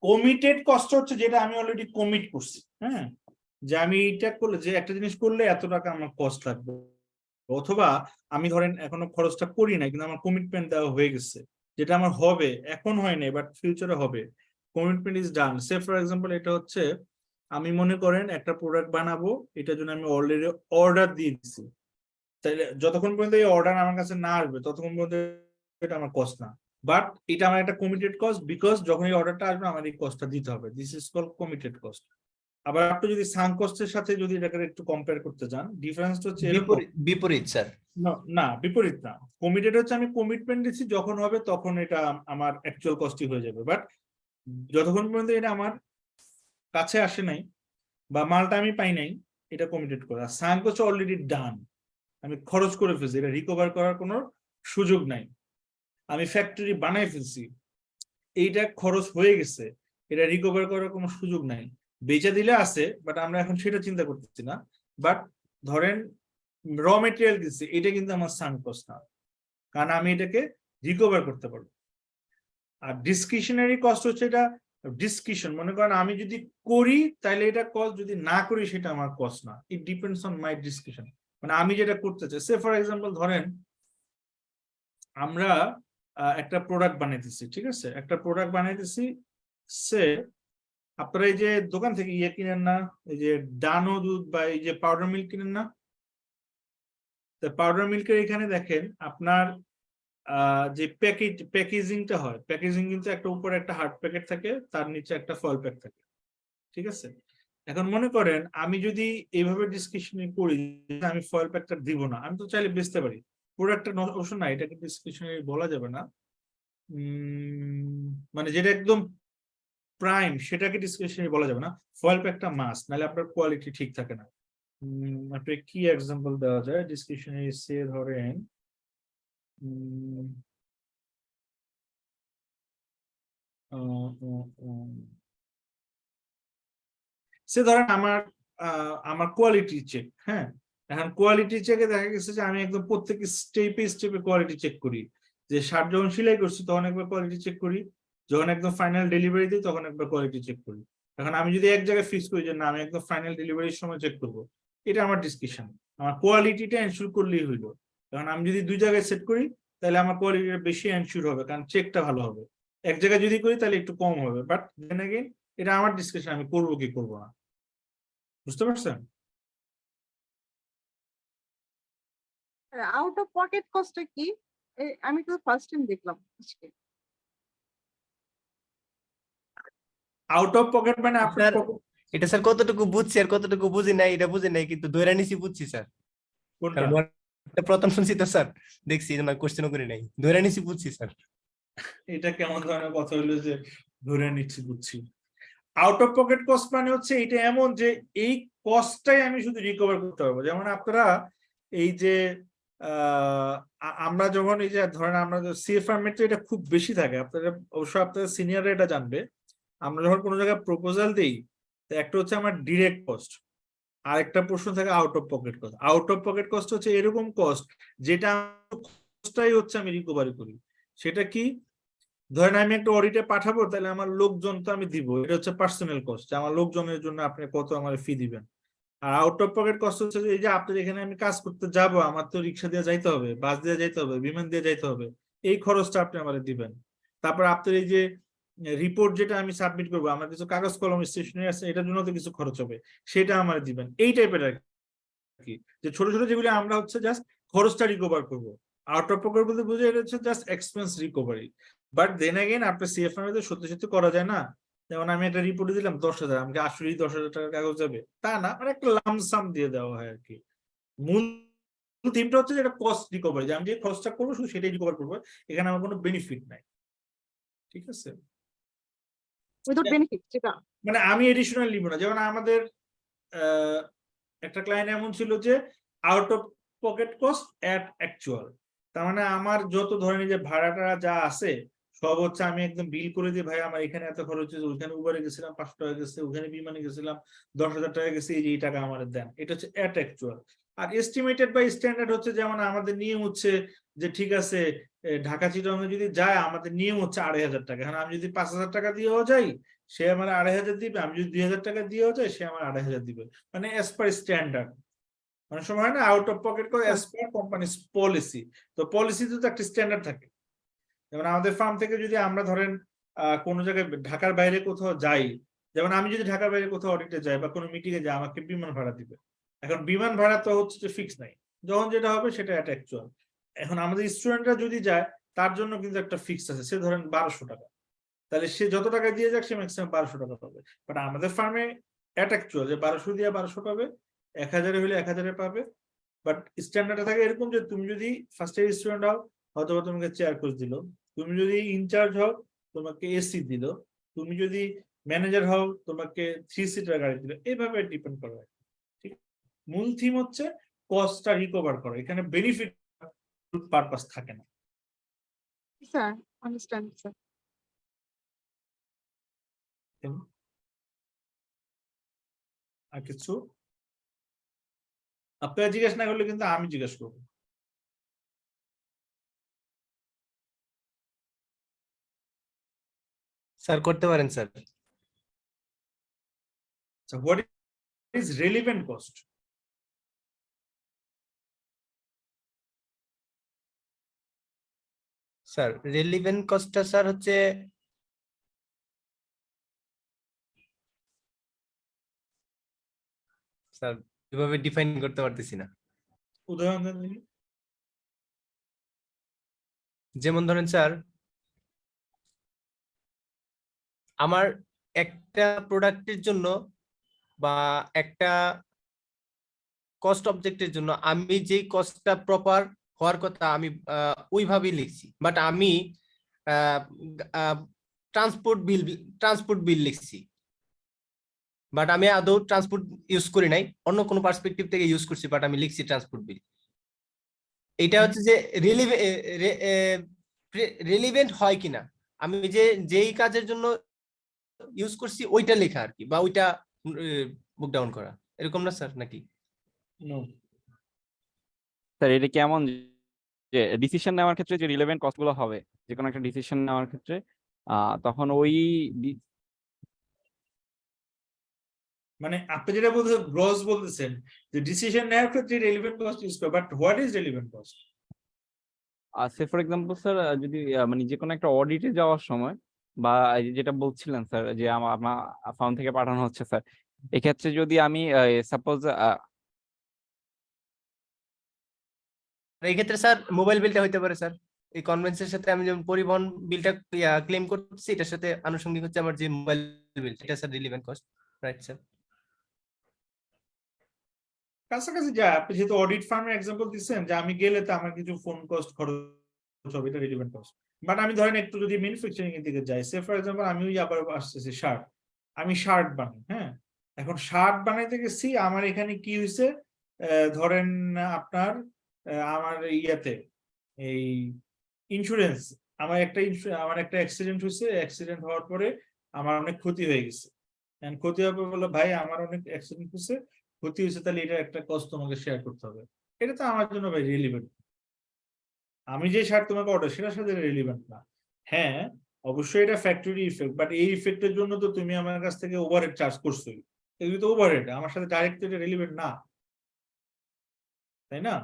কমিটেড কস্ট হচ্ছে যেটা আমি অলরেডি কমিট করছি, হ্যাঁ, যে আমি এটা করলে, যে একটা জিনিস করলে এত টাকা আমার কস্ট লাগবে, অথবা আমি ধরেন এখনো খরচটা করি না কিন্তু আমার কমিটমেন্ট দেওয়া হয়ে গেছে, যেটা আমার হবে, এখন হয় নাই বাট ফিউচারে হবে, commitment is done. Say for example এটা হচ্ছে আমি মনে করেন একটা প্রোডাক্ট বানাবো, এটার জন্য আমি অলরেডি অর্ডার দিয়ে দিচ্ছি, তাহলে যতক্ষণ পর্যন্ত এই অর্ডার আমার কাছে না আসবে ততক্ষণ পর্যন্ত এটা আমার কস্ট না, বাট এটা আমার একটা কমিটেড কস্ট, বিকজ যখন এই অর্ডারটা আসবে আমার এই কস্টটা দিতে হবে, this is called committed cost. আবার আপনি যদি সাঙ্ক কস্টের সাথে যদি এটাকে একটু কম্পেয়ার করতে চান, ডিফারেন্সটা হচ্ছে বিপরীত স্যার। না বিপরীত না, কমিটেড হচ্ছে আমি কমিটমেন্ট দিচ্ছি, যখন হবে তখন এটা আমার অ্যাকচুয়াল কস্টই হয়ে যাবে, বাট যতক্ষণ পর্যন্ত এটা আমার কাছে আসে নাই বা মালটা আমি পাই নাই, এটা কমিটেড করা। সাঙ্ক হচ্ছে অলরেডি ডান, আমি খরচ করে ফেলছি, এটা রিকভার করার কোনো সুযোগ নাই, আমি ফ্যাক্টরি বানাই ফেলছি, এইটা খরচ হয়ে গেছে, এটা রিকভার করার কোনো সুযোগ নাই, বেচা দিলে আছে বাট আমরা এখন সেটা চিন্তা করতেছি না, বাট ধরেন র মেটেরিয়াল দিচ্ছি, এটা কিন্তু আমার সাঙ্ক কস্ট না, কারণ আমি এটাকে রিকভার করতে পারবো। আর ডিসক্রিশনারি কস্ট হচ্ছে এটা ডিসক্রিশন, মনে করেন আমি যদি করি তাহলে এটা কস্ট, যদি না করি সেটা আমার কস্ট না, it depends on my discretion, মানে আমি যেটা করতে চাই। সে ফর এক্সাম্পল ধরেন আমরা একটা প্রোডাক্ট বানাইতেছি, ঠিক আছে, একটা প্রোডাক্ট বানাইতেছি, সে আপনারা এই যে দোকান থেকে ইয়ে কিনেন না, এই যে ডানো দুধ বা এই যে পাউডার মিল্ক কিনেন না, পাউডার মিল্কের এখানে দেখেন আপনার যে প্যাকেজিংটা হয়, প্যাকেজিং কিন্তু একটা উপরে একটা হার্ড প্যাকেট থাকে, তার নিচে একটা ফয়েল প্যাক থাকে, ঠিক আছে? এখন মনে করেন আমি যদি এইভাবে ডিসকাশন করি, আমি ফয়েল প্যাকটা দিব না, আমি তো চাইলে বেচতে পারি, প্রোডাক্টটা অবশ্য না, এটাকে ডিসকাশনারি বলা যাবে না, মানে যেটা একদম প্রাইম সেটাকে ডিসকাশনারি বলা যাবে না, ফয়েল প্যাকটা মাস্ট, নাহলে আপনার কোয়ালিটি ঠিক থাকে না। আপনি কি এক্সাম্পল দেওয়া যায় ডিসকাশনারি? সে ধরেন সে ধরেন আমার কোয়ালিটি চেক, হ্যাঁ, এখন কোয়ালিটি চেকে দেখা গেছে যে আমি একদম প্রত্যেক স্টেপে স্টেপে কোয়ালিটি চেক করি, যে শার্ট যখন সেলাই করছি তখন একবার কোয়ালিটি চেক করি, যখন একদম ফাইনাল ডেলিভারি দিই তখন একবার কোয়ালিটি চেক করি। এখন আমি যদি এক জায়গায় ফিক্স করি যে না আমি একদম ফাইনাল ডেলিভারির সময় চেক করবো, এটা আমার ডিসকাশন, আমার কোয়ালিটিটা এনশিওর করলেই হইলো। কারণ আমি যদি দুই জায়গায় সেট করি তাহলে আমার কোয়ালিটিটা বেশি এনশিওর হবে, কারণ চেকটা ভালো হবে। এক জায়গায় যদি করি তাহলে একটু কম হবে, বাট দেন अगेन এটা আমার ডিসকাশন, আমি করবো কি করবো না, বুঝতে পারছেন? আউট অফ পকেট কস্টটা কি? আমি তো ফার্স্ট টাইম দেখলাম আজকে। আউট অফ পকেট মানে আপনার স্যার এটা স্যার কতটুকু বুঝছি আর কতটুকু বুঝি নাই এটা বুঝি নাই, কিন্তু ধরে নিছি বুঝছি স্যার, কোনটা? কারণ এটা প্রথম শুনছি তো স্যার, দেখছি না কোশ্চেনও করি নাই, ধরে নিছি বুঝছি স্যার। এটা কেমন ধরনের কথা হলো যে ধরে নিচ্ছি বুঝছি? আউট অফ পকেট কস্ট মানে হচ্ছে এটা এমন যে এই কস্টটাই আমি শুধু রিকভার করতে পারবো। যেমন আপনারা এই যে আমরা যখন এই যে ধরেন আমরা সিএফআর মেট্রো এটা খুব বেশি থাকে, আপনারা অবশ্য আপনাদের সিনিয়ররা এটা জানবে, আমরা যখন কোনো জায়গায় প্রপোজাল দিই, একটা হচ্ছে আমার ডিরেক্ট কস্ট, আর একটা প্রশ্ন থাকে out of pocket cost. Out of pocket cost হচ্ছে এরকম কস্ট যেটা খরচটাই হচ্ছে আমি রিকভারি করি। সেটা কি, ধরেন আমি একটা অডিটে পাঠাবো, তাহলে আমার লোকজন তো আমি দিব, এটা হচ্ছে পার্সোনাল কস্ট, আমার লোকজনের জন্য আপনি কত আমার ফি দিবেন। আর আউট অফ পকেট কস্ট হচ্ছে যে এই যে আপনার এখানে আমি কাজ করতে যাব, আমার তো রিক্সা দিয়ে যাইতে হবে, বাস দিয়ে যাইতে হবে, বিমান দিয়ে যাইতে হবে, এই খরচটা আপনি আমার দিবেন। তারপর আপনার এই যে রিপোর্ট যেটা আমি সাবমিট করবো, আমার কিছু কাগজ কলম স্টেশনারি আছে, এটার জন্য তো কিছু খরচ হবে, সেটা আমার দিবেন। এই টাইপের আর কি, যে ছোট ছোট যেগুলো আমরা হচ্ছে জাস্ট খরচটা রিকভার করবো। আউট অফ পকেট বলতে বুঝে এটা হচ্ছে just expense recovery. But then again আপনার সিএফএম এ সত্যি সত্যি করা যায় না। যেমন আমি একটা রিপোর্টে দিলাম 10,000, আমাকে আসলেই 10,000 টাকার কাগজ যাবে তা না, মানে একটা লামসাম দিয়ে দেওয়া হয় আর কি। মূল থিমটা হচ্ছে যে এটা কস্ট রিকভারি, যে আমি যে খরচটা করবো শুধু সেটাই রিকভার করবো, এখানে আমার কোনো বেনিফিট নাই। ঠিক আছে, উইদাউট বেনিফিট যেটা মানে আমি এডিশনাল নিব না। যেমন আমাদের একটা ক্লায়েন্ট এমন ছিল যে out of pocket cost at actual, তার মানে আমার যত ধরনের যে ভাড়াটা যা আছে সব হচ্ছে আমি একদম বিল করে দিই, ভাই আমার এখানে এত খরচ হয়েছে, ওইখানে উবারে গেছিলাম 500 টাকা গেছে, ওখানে বিমানে গেছিলাম 10,000 টাকা গেছে, এই টাকা আমার দেন। এটা হচ্ছে অ্যাট অ্যাকচুয়াল। আর এস্টিমেটেড বাই স্ট্যান্ডার্ড হচ্ছে যেমন আমাদের নিয়ম হচ্ছে যে ঠিক আছে ঢাকা চিটাগাং যদি যায় আমাদের নিয়ম হচ্ছে 2,500 টাকা। এখন আমি যদি 5,000 টাকা দিয়েও যাই সে আমার 2,500 দিবে, আমি যদি 2,000 টাকা দিয়েও যাই সে আমার 2,500 দিবে, মানে অ্যাজ পার স্ট্যান্ডার্ড। অনেক সময় হয় না আউট অফ পকেট করে অ্যাজ পার কোম্পানিজ পলিসি, তো পলিসিতে তো একটা স্ট্যান্ডার্ড থাকে। যেমন আমাদের ফার্ম থেকে যদি আমরা ধরেন কোনো জায়গায় ঢাকার বাইরে কোথাও যাই, যেমন আমি যদি ঢাকার বাইরে কোথাও অডিটে যাই বা কোনো মিটিং এ যাই, আমাকে বিমান ভাড়া দিবে। এখন বিমান ভাড়া তো হচ্ছে যে ফিক্স নাই, যখন যেটা হবে সেটা একটা অ্যাকচুয়াল। এখন আমাদের স্টুডেন্টরা যদি যায় তার জন্য কিন্তু একটা ফিক্স আছে, সে ধরেন 1,200 টাকা, তাহলে সে যত টাকা দিয়ে যাক সে ম্যাক্সিমাম 1,200 টাকা পাবে। বাট আমাদের ফার্মে এটা অ্যাকচুয়াল যে 1,200 দিয়ে 1,200 পাবে, 1,000 হলে 1,000 পাবে। বাট স্ট্যান্ডার্ডে থাকে এরকম যে তুমি যদি ফার্স্ট ইয়ার স্টুডেন্ট হও হয়তো তোমাকে চেয়ার কোচ দিল, তুমি যদি ইনচার্জ হও তোমাকে এসি দিল, তুমি যদি ম্যানেজার হও তোমাকে 3 সিটার গাড়ি দিল, এইভাবে ডিপেন্ড করে। ঠিক, মূল থিম হচ্ছে কস্টটা রিকভার করা, এখানে বেনিফিট পারপাস থাকে না। Sir understand sir. আর কিছু আপনারা জিজ্ঞেস না করলে কিন্তু আমি জিজ্ঞেস করবো। স্যার করতে পারেন sir. So what is relevant cost? Sir relevant কস্টটা স্যার হচ্ছে স্যার এভাবে ডিফাইন করতে পারতেছি না। উদাহরণ দেন দেখি। যেমন ধরেন স্যার আমার একটা প্রোডাক্টের জন্য বা একটা কস্ট অবজেক্টের জন্য আমি যেই কস্টটা প্রপার হওয়ার কথা আমি ওইভাবেই লিখছি, বাট আমি ট্রান্সপোর্ট বিল লিখছি, বাট আমি আদৌ ট্রান্সপোর্ট ইউজ করি নাই, অন্য কোনো পার্সপেক্টিভ থেকে ইউজ করছি, বাট আমি লিখছি ট্রান্সপোর্ট বিল। এটা হচ্ছে যে রিলিভেন্ট হয় কিনা, আমি যেই কাজের জন্য ইউজ করছি ওইটা লেখা আর কি, বা ওইটা বুক ডাউন করা, এরকম না স্যার নাকি? স্যার এটা কেমন যে ডিসিশন নেওয়ার ক্ষেত্রে যে রিলেভেন্ট কস্ট গুলো হবে, যে কোনো একটা ডিসিশন নেওয়ার ক্ষেত্রে তখন ওই মানে আপনি যেটা বলতেছেন গ্রস বলতেছেন যে ডিসিশন নেওয়ার ক্ষেত্রে রেলিভেন্ট কস্ট ইউজ করে, but what is relevant cost? Say for example sir যদি মানে যে কোনো একটা অডিটে যাওয়ার সময় বা এই যে যেটা বলছিলেন স্যার যে আমার ফার্ম থেকে পাঠানো হচ্ছে স্যার, এক্ষেত্রে যদি আমি সাপোজ এই ক্ষেত্রে স্যার মোবাইল বিলটা হইতে পারে স্যার, এই কনভেন্সের সাথে আমি যেমন পরিবহন বিলটা ক্লেম করতেছি, এটার সাথে আনুষঙ্গিক হচ্ছে আমার যে মোবাইল বিল, এটা sir relevant cost, right sir? কাছাকাছি যায়। আপনি যেহেতু অডিট ফার্মের এক্সাম্পল দিচ্ছেন যে আমি গেলে তো আমার কিছু ফোন কস্ট খরচ হবে, এটা রিলেভেন্ট কস্ট। বাট আমি ধরেন একটু যদি ম্যানুফ্যাকচারিং এর দিকে যাই, সে ফর এক্সাম্পল আমি ওই আবার আসতেছি শার্ট, আমি শার্ট বানাই, হ্যাঁ, এখন শার্ট বানাইতে গেছি, আমার এখানে কি হয়েছে ধরেন আপনার আমার ইয়াতে এই ইন্স্যুরেন্স, আমার একটা অ্যাক্সিডেন্ট হয়েছে, অ্যাক্সিডেন্ট হওয়ার পরে আমার অনেক ক্ষতি হয়ে গেছে, ক্ষতি হওয়ার পর বললো ভাই আমার অনেক অ্যাক্সিডেন্ট হয়েছে, ক্ষতি হয়েছে, তাহলে এটা একটা কষ্ট তোমাকে শেয়ার করতে হবে, এটা তো আমার জন্য ভাই রিলিভেন্ট। আমি যে শার্ট তোমাকে অর্ডার সেটার সাথে রিলেভেন্ট না। হ্যাঁ অবশ্যই এটা ফ্যাক্টরি ইফেক্ট, বাট এই ইফেক্টের জন্য তো তুমি আমার কাছ থেকে ওভারহেড চার্জ করছোই, এগুলো তো ওভারহেড, আমার সাথে ডাইরেক্ট এটা রিলেভেন্ট না, তাই না?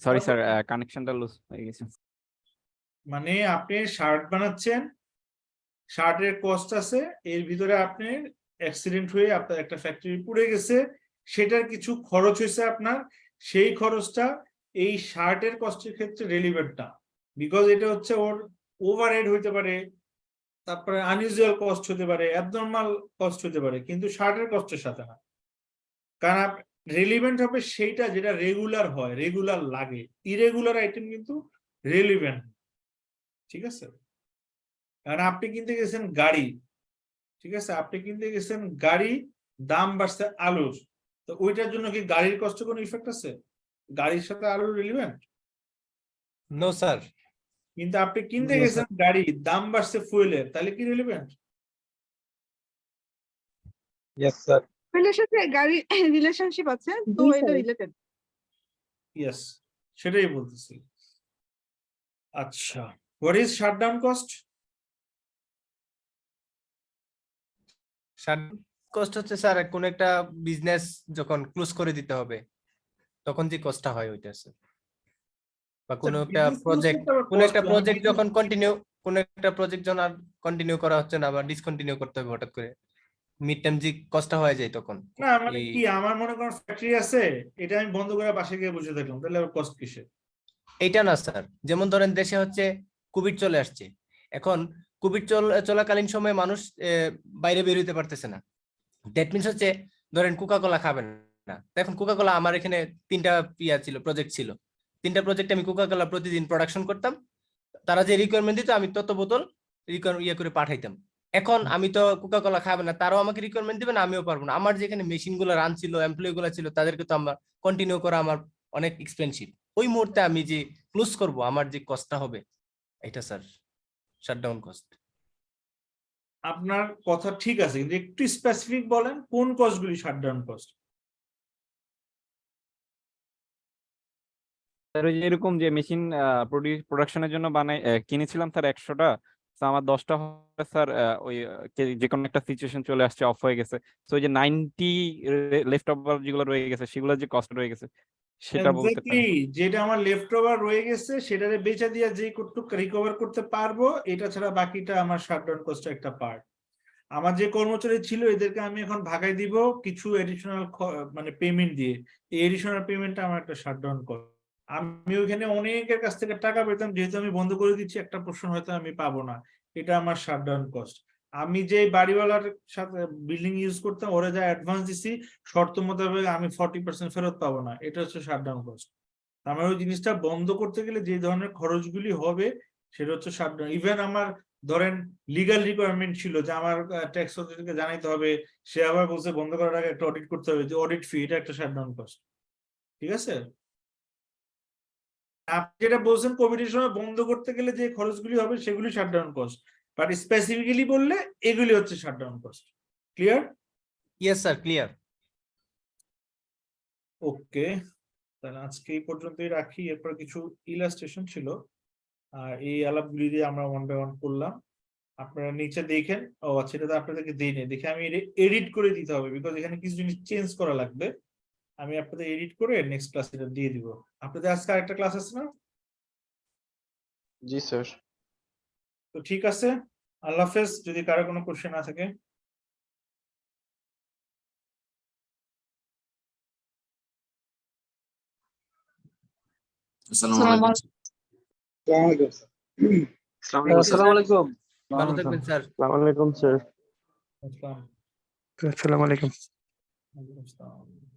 সরি স্যার, কানেকশনটা লুজ হয়ে গেছে। মানে আপনি শার্ট বানাচ্ছেন, শার্টের কস্ট আছে, এর ভিতরে আপনি অ্যাক্সিডেন্ট হয়ে আপনার একটা ফ্যাক্টরি পুড়ে গেছে, সেটার কিছু খরচ হয়েছে আপনার, সেই খরচটা এই শার্টের কস্টের ক্ষেত্রে রেলিভেন্ট না, বিকজ এটা হচ্ছে ওর ওভারহেড হইতে পারে, তারপরে আনইউজুয়াল কস্ট হতে পারে, অ্যাবনর্মাল কস্ট হতে পারে, কিন্তু শার্টের কস্টের সাথে না। কারণ রেলিভেন্ট হবে সেইটা যেটা রেগুলার হয়, রেগুলার লাগে, ইরেগুলার আইটেম কিন্তু রেলিভেন্ট, ঠিক আছে? কারণ আপনি কিনতে গেছেন গাড়ি, ঠিক আছে, আপনি কিনতে গেছেন গাড়ি, দাম বাড়ছে আলুর, তো ওইটার জন্য কি গাড়ির কষ্টে কোনো ইফেক্ট আছে? গাড়ির সাথে আলুর রিলেভেন্ট? No sir. কিন্তু আপনি কিনতে গেছেন গাড়ি, দাম বাড়ছে ফুয়েলের, তাহলে কি রিলেভেন্ট? Yes sir. ফুয়েলের সাথে গাড়ি রিলেশনশিপ আছে, তো এটা রিলেটেড। ইয়েস, সেটাই বলতেছি। আচ্ছা, what is shutdown cost? Cost হচ্ছে স্যার কোন একটা বিজনেস যখন ক্লোজ করে দিতে হবে তখন যে কষ্টটা হয় ওইটা স্যার, বা কোনো একটা প্রজেক্ট যখন কোন একটা প্রজেক্ট যখন আর কন্টিনিউ করা হচ্ছে না বা ডিসকন্টিনিউ করতে হবে হঠাৎ করে, মিড টাইম যে কষ্টটা হয়ে যায় তখন। না মানে কি, আমার মনে করেন ফ্যাক্টরি আছে, এটা আমি বন্ধ করে বাসে গিয়ে বসে থাকলাম, তাহলে আর কস্ট কিসের? এইটা না স্যার, যেমন ধরেন দেশে হচ্ছে কোভিড চলে আসছে, এখন কোভিড চলাকালীন সময়ে মানুষ বাইরে বের হইতে পারতেছে না, দ্যাট মিনস হচ্ছে ধরেন কোকা কোলা খাবেন না, এখন কোকা কোলা আমার এখানে 3টা প্রজেক্ট ছিল, 3টা প্রজেক্টে আমি কোকা কোলা প্রতিদিন প্রোডাকশন করতাম, তারা যে রিকোয়ারমেন্ট দিত আমি তত বোতল ইয়ে করে পাঠাইতাম। এখন আমি তো কোকা কোলা খাবে না, তারাও আমাকে রিকোয়ারমেন্ট দিবেন, আমিও পারবো না, আমার যেখানে মেশিন গুলো রান ছিল, এমপ্লয়ি গুলো ছিল, তাদেরকে তো আমার কন্টিনিউ করা আমার অনেক এক্সপেন্সিভ, ওই মুহূর্তে আমি যে ক্লোজ করব আমার যে কষ্টটা হবে এটা স্যার শাটডাউন কস্ট। আপনার কথা ঠিক আছে, কিন্তু একটু স্পেসিফিক বলেন কোন কস্টগুলি শাটডাউন কস্ট? স্যার ওই যে এরকম যে মেশিন প্রোডাকশনের জন্য কিনেছিলাম স্যার 100টা, তো আমার 10টা হবে স্যার, ওই যে কোনো একটা সিচুয়েশন চলে আসছে, অফ হয়ে গেছে, তো ওই যে 90 লেফট ওভার যেগুলো রয়ে গেছে সেগুলো যে কষ্ট রয়ে গেছে সেটা বলতে পারি। যেটা আমার লেফট ওভার রয়ে গেছে সেটারে বেচা দিয়া যে কতটুকু রিকভার করতে পারবো, এটা ছাড়া বাকিটা আমার শাটডাউন কস্টের একটা পার্ট। আমার যে কর্মচারী ছিল এদেরকে আমি এখন ভাগাই দিব কিছু এডিশনাল মানে পেমেন্ট দিয়ে, এই এডিশনাল পেমেন্টটা আমার একটা শাটডাউন কস্ট। আমি ওইখানে অনেকের কাছ থেকে টাকা পেতাম, যেহেতু আমি বন্ধ করে দিচ্ছি একটা পোর্শন হয়তো আমি পাবো না, এটা আমার শাটডাউন কস্ট। আমি যে বাড়িওয়ালার সাথে বিল্ডিং ইউজ করতাম, ওরা যা অ্যাডভান্স দিছি শর্ত মোতাবেক আমি 40% ফেরত পাবো না, এটা হচ্ছে শাটডাউন কস্ট। আমার ওই জিনিসটা বন্ধ করতে গেলে যে ধরনের খরচগুলি হবে সেটা হচ্ছে শাটডাউন। ইভেন আমার ধরেন লিগ্যাল রিকোয়ারমেন্ট ছিল যে আমার ট্যাক্স অথরিটিকে জানাইতে হবে, সে আবার বলছে বন্ধ করার আগে একটা অডিট করতে হবে, যে অডিট ফি, এটা একটা শাটডাউন কস্ট, ঠিক আছে? আপনি যেটা বলছেন কোভিডের সময় বন্ধ করতে গেলে যে খরচগুলি হবে সেগুলি শাটডাউন কস্ট, বাট স্পেসিফিক্যালি বললে এগুলি হচ্ছে shutdown cost. Clear? Yes sir, clear. Okay, তাহলে আজকে এই পর্যন্তই রাখি, এরপর কিছু ইলাস্ট্রেশন ছিল আর এই আলাপগুলি দিয়ে আমরা 1 by 1 করলাম। আপনারা নিচে দেখেন, ও আচ্ছা এটা তো আপনাদেরকে দিই নি, দেখে আমি এডিট করে দিতে হবে, বিকজ এখানে কিছু জিনিস চেঞ্জ করা লাগবে, আমি আপনাদের এডিট করে নেক্সট ক্লাস এটা দিয়ে দিব। আপনাদের আজকে আরেকটা ক্লাস আছে না? জি স্যার। তো ঠিক আছে, আল্লাহ হাফেজ। যদি কারো কোনো কোশ্চেন না থাকে। আসসালামু আলাইকুম। ভালো থাকবেন স্যার। আসসালামু আলাইকুম স্যার। আসসালাম। আসসালামু আলাইকুম। ওয়ালাইকুম আসসালাম।